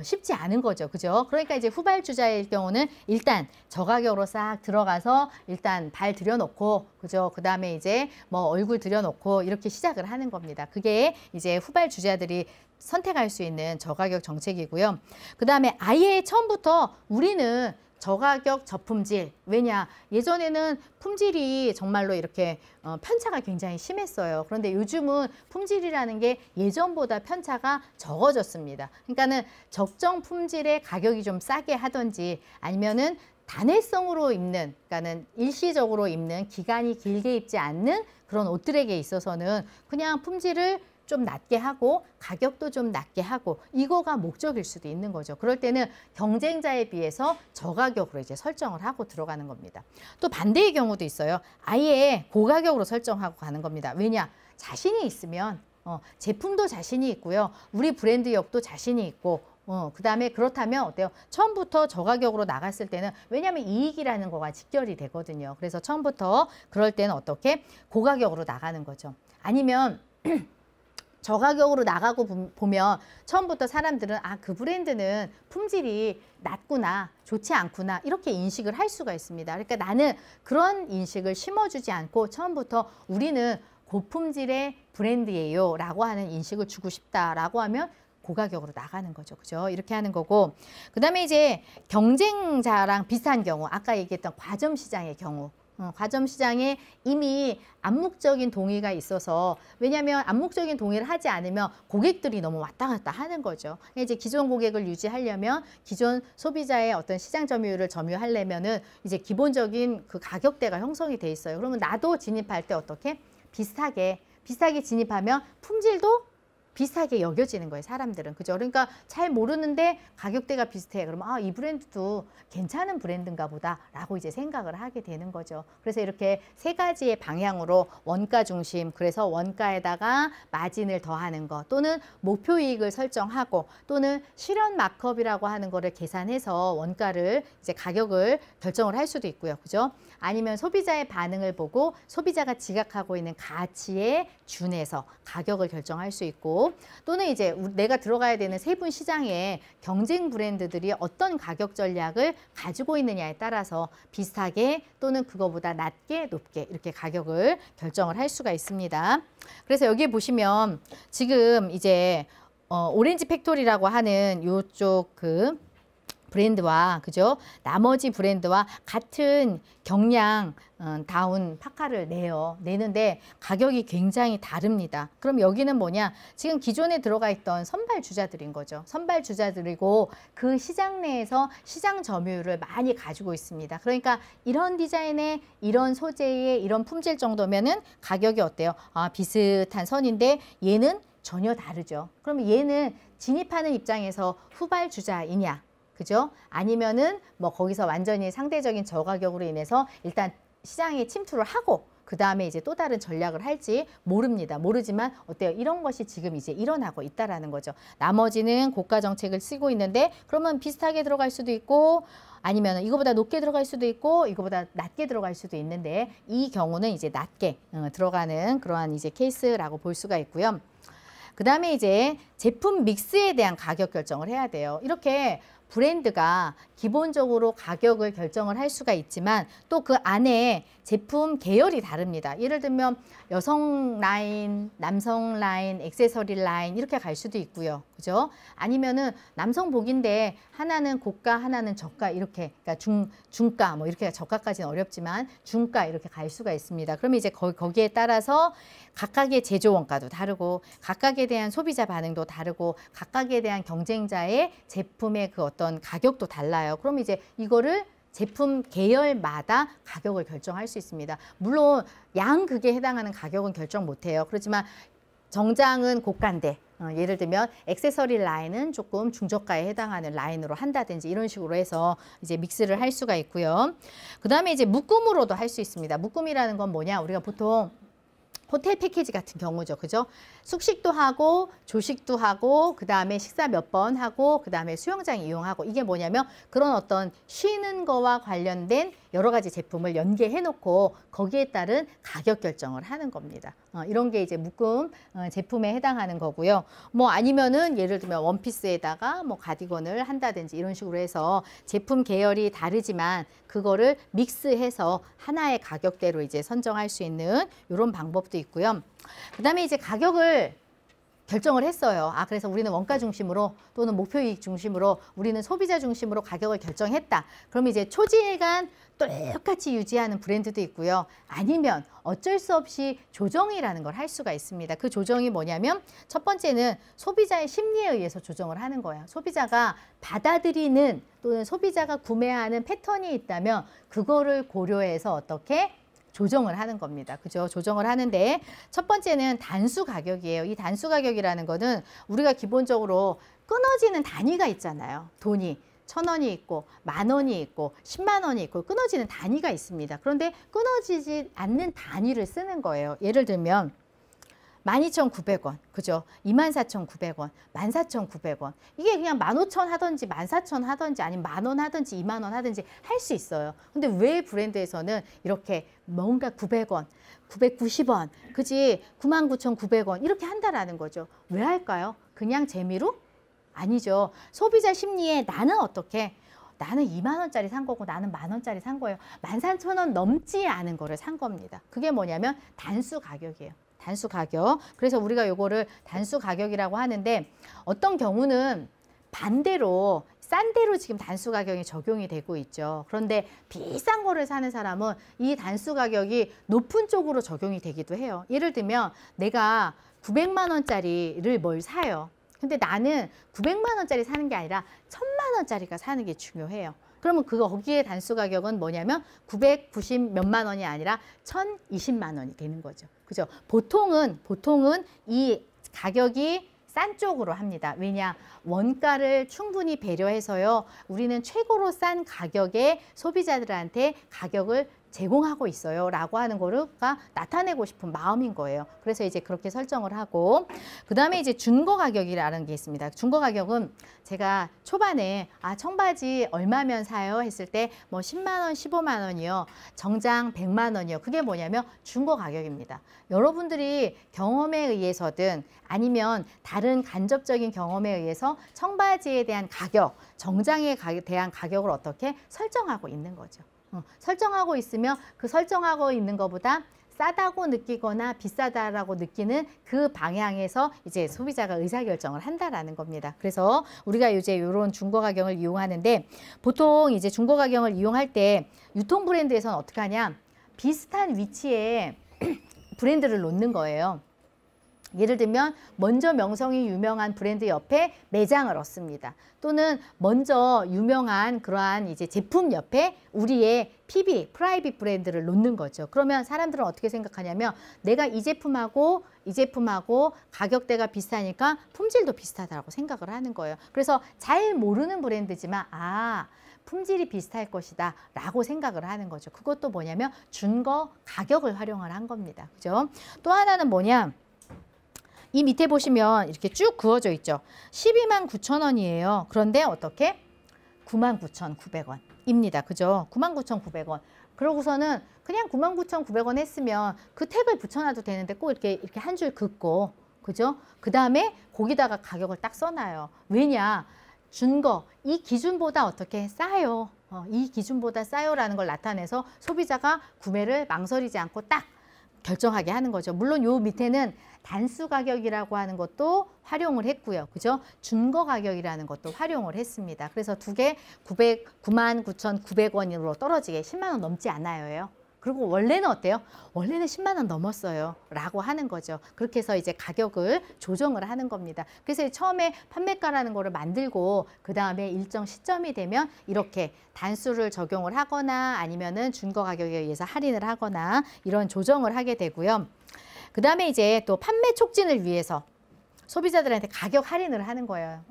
쉽지 않은 거죠. 그죠? 그러니까 이제 후발주자일 경우는 일단 저가격으로 싹 들어가서 일단 발 들여놓고, 그죠? 그 다음에 이제 뭐 얼굴 들여놓고 이렇게 시작을 하는 겁니다. 그게 이제 후발주자들이 선택할 수 있는 저가격 정책이고요. 그 다음에 아예 처음부터 우리는 저가격 저품질. 왜냐? 예전에는 품질이 정말로 이렇게 편차가 굉장히 심했어요. 그런데 요즘은 품질이라는 게 예전보다 편차가 적어졌습니다. 그러니까는 적정 품질의 가격이 좀 싸게 하든지 아니면은 단회성으로 입는, 그러니까는 일시적으로 입는 기간이 길게 입지 않는 그런 옷들에게 있어서는 그냥 품질을 좀 낮게 하고 가격도 좀 낮게 하고 이거가 목적일 수도 있는 거죠. 그럴 때는 경쟁자에 비해서 저가격으로 이제 설정을 하고 들어가는 겁니다. 또 반대의 경우도 있어요. 아예 고가격으로 설정하고 가는 겁니다. 왜냐? 자신이 있으면 제품도 자신이 있고요. 우리 브랜드력도 자신이 있고 그 다음에 그렇다면 어때요? 처음부터 저가격으로 나갔을 때는 왜냐하면 이익이라는 거가 직결이 되거든요. 그래서 처음부터 그럴 때는 어떻게? 고가격으로 나가는 거죠. 아니면 저가격으로 나가고 보면 처음부터 사람들은 그 브랜드는 품질이 낮구나, 좋지 않구나 이렇게 인식을 할 수가 있습니다. 그러니까 나는 그런 인식을 심어주지 않고 처음부터 우리는 고품질의 브랜드예요 라고 하는 인식을 주고 싶다라고 하면 고가격으로 나가는 거죠. 그죠? 이렇게 하는 거고. 그 다음에 이제 경쟁자랑 비슷한 경우, 아까 얘기했던 과점 시장의 경우. 과점 시장에 이미 암묵적인 동의가 있어서, 왜냐하면 암묵적인 동의를 하지 않으면 고객들이 너무 왔다 갔다 하는 거죠. 이제 기존 고객을 유지하려면 기존 소비자의 어떤 시장 점유율을 점유하려면은 이제 기본적인 그 가격대가 형성이 돼 있어요. 그러면 나도 진입할 때 어떻게? 비슷하게 진입하면 품질도 비슷하게 여겨지는 거예요, 사람들은. 그죠? 그러니까 잘 모르는데 가격대가 비슷해. 그러면 이 브랜드도 괜찮은 브랜드인가 보다 라고 이제 생각을 하게 되는 거죠. 그래서 이렇게 세 가지의 방향으로 원가 중심, 그래서 원가에다가 마진을 더하는 거, 또는 목표 이익을 설정하고, 또는 실현 마크업이라고 하는 거를 계산해서 원가를 이제 가격을 결정을 할 수도 있고요. 그죠? 아니면 소비자의 반응을 보고 소비자가 지각하고 있는 가치에 준해서 가격을 결정할 수 있고, 있고 또는 이제 내가 들어가야 되는 세분 시장에 경쟁 브랜드들이 어떤 가격 전략을 가지고 있느냐에 따라서 비슷하게 또는 그거보다 낮게 높게 이렇게 가격을 결정을 할 수가 있습니다. 그래서 여기 보시면 지금 이제 오렌지 팩토리라고 하는 요쪽 그 브랜드와 그죠? 나머지 브랜드와 같은 경량 다운 파카를 내는데 가격이 굉장히 다릅니다. 그럼 여기는 뭐냐? 지금 기존에 들어가 있던 선발 주자들인 거죠. 선발 주자들이고 그 시장 내에서 시장 점유율을 많이 가지고 있습니다. 그러니까 이런 디자인에 이런 소재에 이런 품질 정도면은 가격이 어때요? 아, 비슷한 선인데 얘는 전혀 다르죠. 그러면 얘는 진입하는 입장에서 후발 주자이냐? 그죠? 아니면은 뭐 거기서 완전히 상대적인 저가격으로 인해서 일단 시장에 침투를 하고 그 다음에 이제 또 다른 전략을 할지 모릅니다. 모르지만 어때요? 이런 것이 지금 이제 일어나고 있다라는 거죠. 나머지는 고가 정책을 쓰고 있는데 그러면 비슷하게 들어갈 수도 있고 아니면 이거보다 높게 들어갈 수도 있고 이거보다 낮게 들어갈 수도 있는데 이 경우는 이제 낮게 들어가는 그러한 이제 케이스라고 볼 수가 있고요. 그 다음에 이제 제품 믹스에 대한 가격 결정을 해야 돼요. 이렇게 브랜드가 기본적으로 가격을 결정을 할 수가 있지만 또 그 안에 제품 계열이 다릅니다. 예를 들면 여성 라인, 남성 라인, 액세서리 라인 이렇게 갈 수도 있고요. 그죠? 아니면은 남성복인데 하나는 고가, 하나는 저가 이렇게 그러니까 중가 뭐 이렇게 저가까지는 어렵지만 중가 이렇게 갈 수가 있습니다. 그러면 이제 거기에 따라서 각각의 제조 원가도 다르고 각각에 대한 소비자 반응도 다르고 각각에 대한 경쟁자의 제품의 그 어떤 가격도 달라요. 그럼 이제 이거를 제품 계열마다 가격을 결정할 수 있습니다. 물론 양극에 해당하는 가격은 결정 못해요. 그렇지만 정장은 고가인데 예를 들면 액세서리 라인은 조금 중저가에 해당하는 라인으로 한다든지 이런 식으로 해서 이제 믹스를 할 수가 있고요. 그 다음에 이제 묶음으로도 할 수 있습니다. 묶음이라는 건 뭐냐? 우리가 보통 호텔 패키지 같은 경우죠. 그죠? 숙식도 하고 조식도 하고 그 다음에 식사 몇 번 하고 그 다음에 수영장 이용하고 이게 뭐냐면 그런 어떤 쉬는 거와 관련된 여러 가지 제품을 연계해 놓고 거기에 따른 가격 결정을 하는 겁니다. 이런 게 이제 묶음 제품에 해당하는 거고요. 뭐 아니면은 예를 들면 원피스에다가 뭐 가디건을 한다든지 이런 식으로 해서 제품 계열이 다르지만 그거를 믹스해서 하나의 가격대로 이제 선정할 수 있는 이런 방법도 있고요. 그 다음에 이제 가격을 결정을 했어요. 아, 그래서 우리는 원가 중심으로 또는 목표이익 중심으로 우리는 소비자 중심으로 가격을 결정했다. 그럼 이제 초지일간 똑같이 유지하는 브랜드도 있고요. 아니면 어쩔 수 없이 조정이라는 걸 할 수가 있습니다. 그 조정이 뭐냐면 첫 번째는 소비자의 심리에 의해서 조정을 하는 거예요. 소비자가 받아들이는 또는 소비자가 구매하는 패턴이 있다면 그거를 고려해서 어떻게 조정을 하는 겁니다. 그죠? 조정을 하는데 첫 번째는 단수 가격이에요. 이 단수 가격이라는 거는 우리가 기본적으로 끊어지는 단위가 있잖아요. 돈이 1,000원이 있고 10,000원이 있고 10만 원이 있고 끊어지는 단위가 있습니다. 그런데 끊어지지 않는 단위를 쓰는 거예요. 예를 들면 12,900원, 그죠? 24,900원, 14,900원. 이게 그냥 15,000 하든지 14,000 하든지 아니면 10,000원 하든지 20,000원 하든지 할 수 있어요. 근데 왜 브랜드에서는 이렇게 뭔가 900원, 990원, 그지? 99,900원 이렇게 한다라는 거죠. 왜 할까요? 그냥 재미로? 아니죠. 소비자 심리에 나는 어떻게? 나는 2만 원짜리 산 거고 나는 10,000원짜리 산 거예요. 13,000원 넘지 않은 거를 산 겁니다. 그게 뭐냐면 단수 가격이에요. 단수 가격. 그래서 우리가 요거를 단수 가격이라고 하는데 어떤 경우는 반대로 싼 대로 지금 단수 가격이 적용이 되고 있죠. 그런데 비싼 거를 사는 사람은 이 단수 가격이 높은 쪽으로 적용이 되기도 해요. 예를 들면 내가 900만 원짜리를 뭘 사요. 근데 나는 900만 원짜리 사는 게 아니라 1,000만 원짜리가 사는 게 중요해요. 그러면 거기에 단수 가격은 뭐냐면 990 몇만 원이 아니라 1,020만 원이 되는 거죠. 그죠? 보통은 이 가격이 싼 쪽으로 합니다. 왜냐? 원가를 충분히 배려해서요. 우리는 최고로 싼 가격에 소비자들한테 가격을 제공하고 있어요 라고 하는 거가 나타내고 싶은 마음인 거예요. 그래서 이제 그렇게 설정을 하고, 그 다음에 이제 준거 가격이라는 게 있습니다. 준거 가격은 제가 초반에 청바지 얼마면 사요 했을 때 뭐 10만 원, 15만 원이요, 정장 100만 원이요. 그게 뭐냐면 준거 가격입니다. 여러분들이 경험에 의해서든 아니면 다른 간접적인 경험에 의해서 청바지에 대한 가격, 정장에 대한 가격을 어떻게 설정하고 있는 거죠. 설정하고 있으면 그 설정하고 있는 것보다 싸다고 느끼거나 비싸다라고 느끼는 그 방향에서 이제 소비자가 의사결정을 한다라는 겁니다. 그래서 우리가 이제 이런 중고 가격을 이용하는데, 보통 이제 중고 가격을 이용할 때 유통 브랜드에서는 어떻게 하냐, 비슷한 위치에 브랜드를 놓는 거예요. 예를 들면 먼저 명성이 유명한 브랜드 옆에 매장을 얻습니다. 또는 먼저 유명한 그러한 이제 제품 옆에 우리의 PB, 프라이빗 브랜드를 놓는 거죠. 그러면 사람들은 어떻게 생각하냐면, 내가 이 제품하고 이 제품하고 가격대가 비슷하니까 품질도 비슷하다고 생각을 하는 거예요. 그래서 잘 모르는 브랜드지만 품질이 비슷할 것이다 라고 생각을 하는 거죠. 그것도 뭐냐면 준거 가격을 활용을 한 겁니다. 그죠? 또 하나는 뭐냐, 이 밑에 보시면 이렇게 쭉 그어져 있죠. 12만 9천 원이에요. 그런데 어떻게? 99,900원입니다. 그죠? 99,900원. 그러고서는 그냥 99,900원 했으면 그 태그를 붙여놔도 되는데 꼭 이렇게 한 줄 긋고, 그죠? 그 다음에 거기다가 가격을 딱 써놔요. 왜냐? 준거, 이 기준보다 어떻게 싸요. 이 기준보다 싸요라는 걸 나타내서 소비자가 구매를 망설이지 않고 딱 결정하게 하는 거죠. 물론 요 밑에는 단수 가격이라고 하는 것도 활용을 했고요. 그죠? 준거 가격이라는 것도 활용을 했습니다. 그래서 두 개 99,900원으로 떨어지게 10만 원 넘지 않아요. 그리고 원래는 어때요? 원래는 10만 원 넘었어요 라고 하는 거죠. 그렇게 해서 이제 가격을 조정을 하는 겁니다. 그래서 처음에 판매가라는 거를 만들고 그 다음에 일정 시점이 되면 이렇게 단수를 적용을 하거나 아니면은 준거 가격에 의해서 할인을 하거나 이런 조정을 하게 되고요. 그 다음에 이제 또 판매 촉진을 위해서 소비자들한테 가격 할인을 하는 거예요.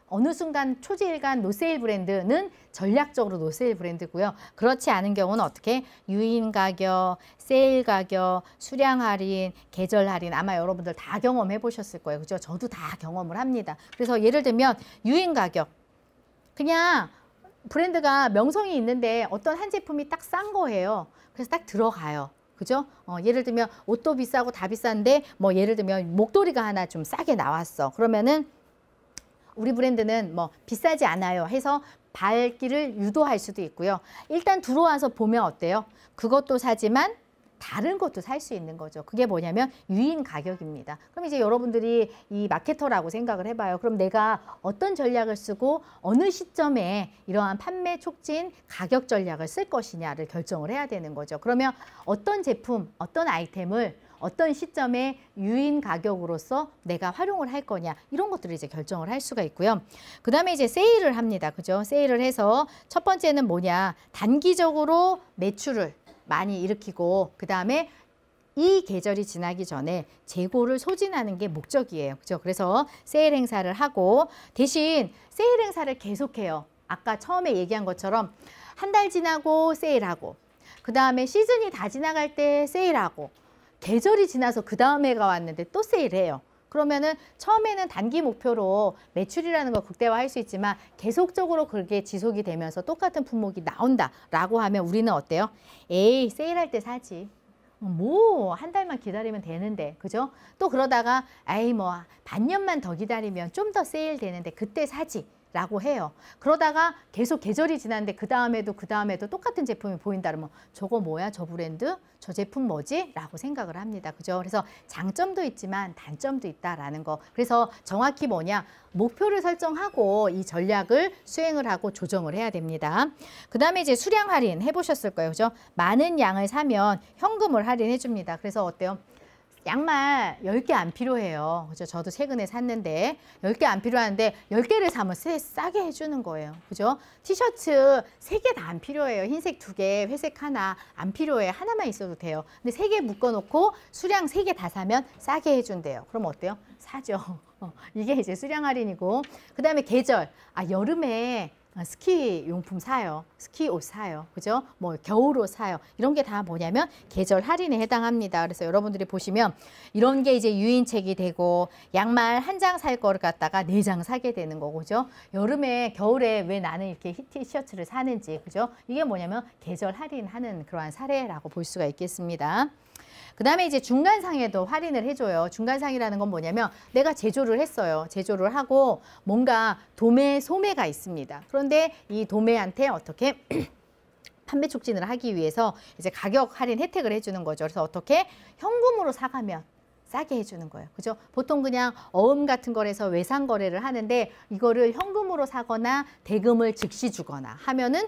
어느 순간 초지일간 노세일 브랜드는 전략적으로 노세일 브랜드고요. 그렇지 않은 경우는 어떻게? 유인 가격, 세일 가격, 수량 할인, 계절 할인, 아마 여러분들 다 경험해 보셨을 거예요. 그죠? 저도 다 경험을 합니다. 그래서 예를 들면 유인 가격, 그냥 브랜드가 명성이 있는데 어떤 한 제품이 딱 싼 거예요. 그래서 딱 들어가요. 그죠? 예를 들면 옷도 비싸고 다 비싼데 뭐 예를 들면 목도리가 하나 좀 싸게 나왔어. 그러면은 우리 브랜드는 뭐 비싸지 않아요 해서 발길을 유도할 수도 있고요. 일단 들어와서 보면 어때요? 그것도 사지만 다른 것도 살 수 있는 거죠. 그게 뭐냐면 유인 가격입니다. 그럼 이제 여러분들이 이 마케터라고 생각을 해봐요. 그럼 내가 어떤 전략을 쓰고 어느 시점에 이러한 판매 촉진 가격 전략을 쓸 것이냐를 결정을 해야 되는 거죠. 그러면 어떤 제품, 어떤 아이템을 어떤 시점에 유인 가격으로서 내가 활용을 할 거냐, 이런 것들을 이제 결정을 할 수가 있고요. 그 다음에 이제 세일을 합니다. 그죠? 세일을 해서 첫 번째는 뭐냐, 단기적으로 매출을 많이 일으키고 그 다음에 이 계절이 지나기 전에 재고를 소진하는 게 목적이에요. 그죠? 그래서 세일 행사를 하고, 대신 세일 행사를 계속해요. 아까 처음에 얘기한 것처럼 한 달 지나고 세일하고, 그 다음에 시즌이 다 지나갈 때 세일하고, 계절이 지나서 그 다음 해가 왔는데 또 세일해요. 그러면은 처음에는 단기 목표로 매출이라는 걸 극대화할 수 있지만 계속적으로 그게 지속이 되면서 똑같은 품목이 나온다라고 하면 우리는 어때요? 에이, 세일할 때 사지. 뭐 한 달만 기다리면 되는데, 그죠? 또 그러다가 에이 뭐 반년만 더 기다리면 좀 더 세일 되는데 그때 사지 라고 해요. 그러다가 계속 계절이 지났는데 그 다음에도 똑같은 제품이 보인다 그러면 저거 뭐야, 저 브랜드? 저 제품 뭐지? 라고 생각을 합니다. 그죠? 그래서 장점도 있지만 단점도 있다라는 거. 그래서 정확히 뭐냐, 목표를 설정하고 이 전략을 수행을 하고 조정을 해야 됩니다. 그 다음에 이제 수량 할인 해보셨을 거예요. 그죠? 많은 양을 사면 현금을 할인해 줍니다. 그래서 어때요? 양말 10개 안 필요해요. 그죠? 저도 최근에 샀는데 10개 안 필요한데 10개를 사면 싸게 해주는 거예요. 그죠? 티셔츠 3개 다 안 필요해요. 흰색 2개, 회색 하나 안 필요해요. 하나만 있어도 돼요. 근데 3개 묶어놓고 수량 3개 다 사면 싸게 해준대요. 그럼 어때요? 사죠. 이게 이제 수량 할인이고, 그 다음에 계절. 여름에 스키 용품 사요. 스키 옷 사요. 그죠? 뭐 겨울옷 사요. 이런 게 다 뭐냐면 계절 할인에 해당합니다. 그래서 여러분들이 보시면 이런 게 이제 유인책이 되고 양말 한 장 살 거를 갖다가 4장 사게 되는 거고, 그죠? 여름에 겨울에 왜 나는 이렇게 티셔츠를 사는지, 그죠? 이게 뭐냐면 계절 할인하는 그러한 사례라고 볼 수가 있겠습니다. 그 다음에 이제 중간상에도 할인을 해줘요. 중간상이라는 건 뭐냐면 내가 제조를 했어요. 제조를 하고 뭔가 도매, 소매가 있습니다. 그런데 이 도매한테 어떻게 판매 촉진을 하기 위해서 이제 가격 할인 혜택을 해주는 거죠. 그래서 어떻게 현금으로 사가면 싸게 해주는 거예요. 그죠? 보통 그냥 어음 같은 거래서 외상 거래를 하는데 이거를 현금으로 사거나 대금을 즉시 주거나 하면은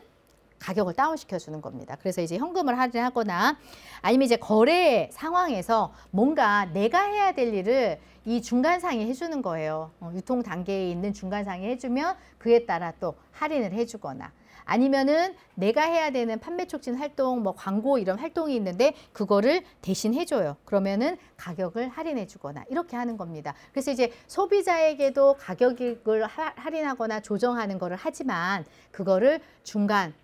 가격을 다운시켜 주는 겁니다. 그래서 이제 현금을 할인하거나 아니면 이제 거래 상황에서 뭔가 내가 해야 될 일을 이 중간상이 해주는 거예요. 유통 단계에 있는 중간상이 해주면 그에 따라 또 할인을 해주거나 아니면은 내가 해야 되는 판매 촉진 활동, 뭐 광고 이런 활동이 있는데 그거를 대신 해줘요. 그러면은 가격을 할인해 주거나 이렇게 하는 겁니다. 그래서 이제 소비자에게도 가격을 할인하거나 조정하는 거를 하지만 그거를 중간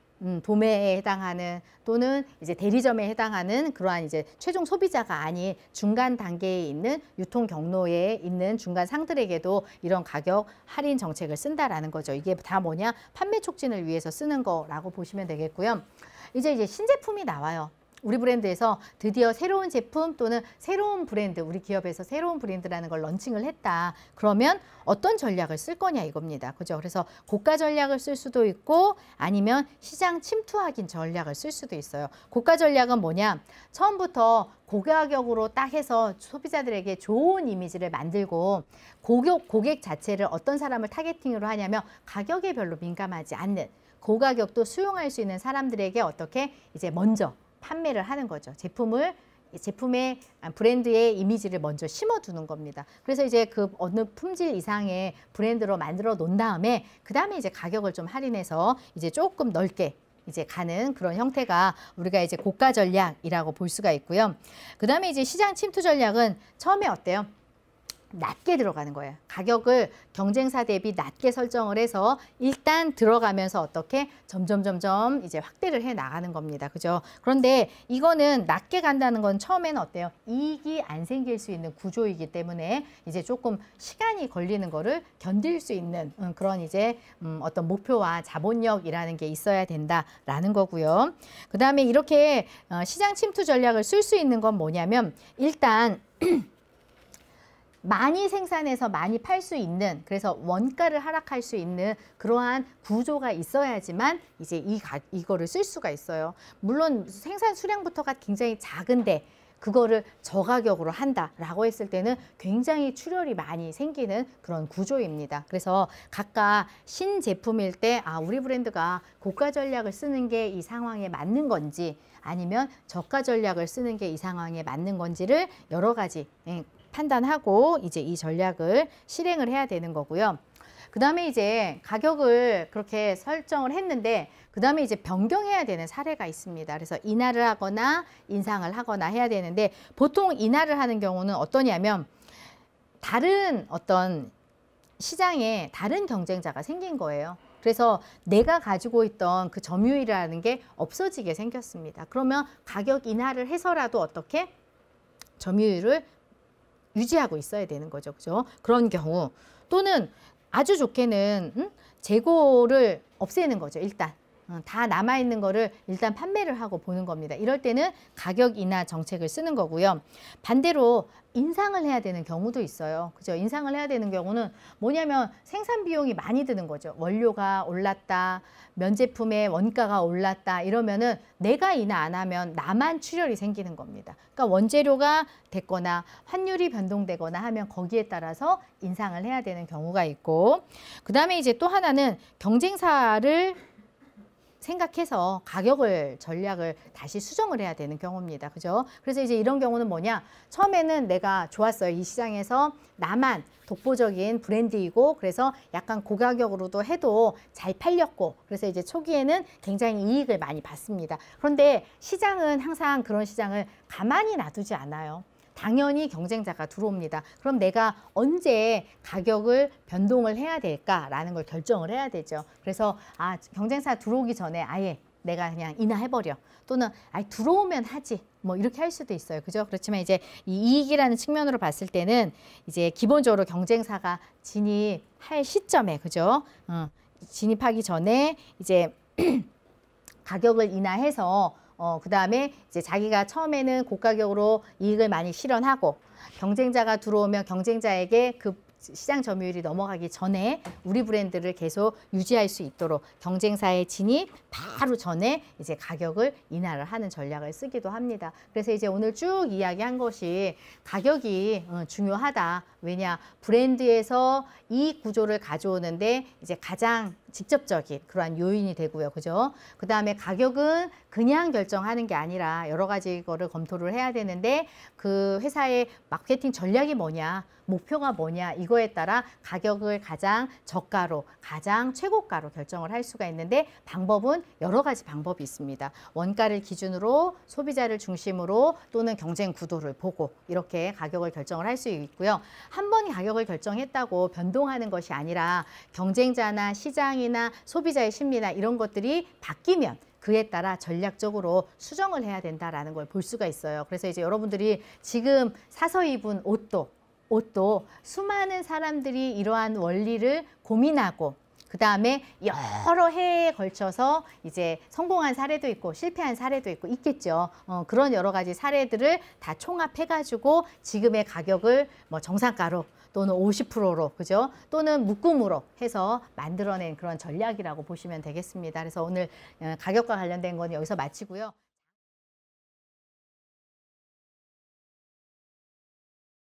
도매에 해당하는 또는 이제 대리점에 해당하는 그러한 이제 최종 소비자가 아닌 중간 단계에 있는 유통 경로에 있는 중간 상들에게도 이런 가격 할인 정책을 쓴다라는 거죠. 이게 다 뭐냐? 판매 촉진을 위해서 쓰는 거라고 보시면 되겠고요. 이제 신제품이 나와요. 우리 브랜드에서 드디어 새로운 제품 또는 새로운 브랜드, 우리 기업에서 새로운 브랜드라는 걸 런칭을 했다. 그러면 어떤 전략을 쓸 거냐 이겁니다. 그죠? 그래서 고가 전략을 쓸 수도 있고 아니면 시장 침투하기 전략을 쓸 수도 있어요. 고가 전략은 뭐냐? 처음부터 고가격으로 딱 해서 소비자들에게 좋은 이미지를 만들고 고객 자체를 어떤 사람을 타겟팅으로 하냐면 가격에 별로 민감하지 않는 고가격도 수용할 수 있는 사람들에게 어떻게 이제 먼저 판매를 하는 거죠. 제품의 브랜드의 이미지를 먼저 심어두는 겁니다. 그래서 이제 그 어느 품질 이상의 브랜드로 만들어 놓은 다음에 그 다음에 이제 가격을 좀 할인해서 이제 조금 넓게 이제 가는 그런 형태가 우리가 이제 고가 전략이라고 볼 수가 있고요. 그 다음에 이제 시장 침투 전략은 처음에 어때요? 낮게 들어가는 거예요. 가격을 경쟁사 대비 낮게 설정을 해서 일단 들어가면서 어떻게 점점 이제 확대를 해 나가는 겁니다. 그죠? 그런데 이거는 낮게 간다는 건 처음에는 어때요? 이익이 안 생길 수 있는 구조이기 때문에 이제 조금 시간이 걸리는 거를 견딜 수 있는 그런 이제 어떤 목표와 자본력이라는 게 있어야 된다라는 거고요. 그 다음에 이렇게 시장 침투 전략을 쓸 수 있는 건 뭐냐면 일단 많이 생산해서 많이 팔 수 있는, 그래서 원가를 하락할 수 있는 그러한 구조가 있어야지만 이제 이거를 쓸 수가 있어요. 물론 생산 수량부터가 굉장히 작은데 그거를 저가격으로 한다라고 했을 때는 굉장히 출혈이 많이 생기는 그런 구조입니다. 그래서 각각 신제품일 때 우리 브랜드가 고가 전략을 쓰는 게 이 상황에 맞는 건지 아니면 저가 전략을 쓰는 게 이 상황에 맞는 건지를 여러 가지 판단하고 이제 이 전략을 실행을 해야 되는 거고요. 그 다음에 이제 가격을 그렇게 설정을 했는데 그 다음에 이제 변경해야 되는 사례가 있습니다. 그래서 인하를 하거나 인상을 하거나 해야 되는데 보통 인하를 하는 경우는 어떠냐면 다른 어떤 시장에 다른 경쟁자가 생긴 거예요. 그래서 내가 가지고 있던 그 점유율이라는 게 없어지게 생겼습니다. 그러면 가격 인하를 해서라도 어떻게 점유율을 유지하고 있어야 되는 거죠. 그죠? 그런 경우 또는 아주 좋게는 재고를 없애는 거죠. 일단 다 남아있는 거를 일단 판매를 하고 보는 겁니다. 이럴 때는 가격 인하 정책을 쓰는 거고요. 반대로 인상을 해야 되는 경우도 있어요. 그죠? 인상을 해야 되는 경우는 뭐냐면 생산 비용이 많이 드는 거죠. 원료가 올랐다, 면제품의 원가가 올랐다 이러면은 내가 인하 안 하면 나만 출혈이 생기는 겁니다. 그러니까 원재료가 됐거나 환율이 변동되거나 하면 거기에 따라서 인상을 해야 되는 경우가 있고 그 다음에 이제 또 하나는 경쟁사를 생각해서 가격을 전략을 다시 수정을 해야 되는 경우입니다. 그죠? 그래서 이제 이런 경우는 뭐냐? 처음에는 내가 좋았어요. 이 시장에서 나만 독보적인 브랜드이고 그래서 약간 고가격으로도 해도 잘 팔렸고 그래서 이제 초기에는 굉장히 이익을 많이 받습니다. 그런데 시장은 항상 그런 시장을 가만히 놔두지 않아요. 당연히 경쟁자가 들어옵니다. 그럼 내가 언제 가격을 변동을 해야 될까라는 걸 결정을 해야 되죠. 그래서 경쟁사 들어오기 전에 아예 내가 그냥 인하해버려. 또는 들어오면 하지. 뭐 이렇게 할 수도 있어요. 그죠? 그렇지만 이제 이 이익이라는 측면으로 봤을 때는 이제 기본적으로 경쟁사가 진입할 시점에, 그죠? 진입하기 전에 이제 가격을 인하해서 그 다음에 이제 자기가 처음에는 고가격으로 이익을 많이 실현하고 경쟁자가 들어오면 경쟁자에게 그 시장 점유율이 넘어가기 전에 우리 브랜드를 계속 유지할 수 있도록 경쟁사의 진입 바로 전에 이제 가격을 인하를 하는 전략을 쓰기도 합니다. 그래서 이제 오늘 쭉 이야기한 것이 가격이 중요하다. 왜냐? 브랜드에서 이익 구조를 가져오는데 이제 가장 직접적인 그러한 요인이 되고요. 그죠? 그 다음에 가격은 그냥 결정하는 게 아니라 여러 가지 거를 검토를 해야 되는데 그 회사의 마케팅 전략이 뭐냐, 목표가 뭐냐, 이거에 따라 가격을 가장 저가로, 가장 최고가로 결정을 할 수가 있는데 방법은 여러 가지 방법이 있습니다. 원가를 기준으로 소비자를 중심으로 또는 경쟁 구도를 보고 이렇게 가격을 결정을 할 수 있고요. 한 번에 가격을 결정했다고 변동하는 것이 아니라 경쟁자나 시장이나 소비자의 심리나 이런 것들이 바뀌면 그에 따라 전략적으로 수정을 해야 된다라는 걸 볼 수가 있어요. 그래서 이제 여러분들이 지금 사서 입은 옷도 수많은 사람들이 이러한 원리를 고민하고 그 다음에 여러 해에 걸쳐서 이제 성공한 사례도 있고 실패한 사례도 있겠죠. 그런 여러 가지 사례들을 다 총합해가지고 지금의 가격을 뭐 정상가로 또는 50%로, 그죠? 또는 묶음으로 해서 만들어낸 그런 전략이라고 보시면 되겠습니다. 그래서 오늘 가격과 관련된 건 여기서 마치고요.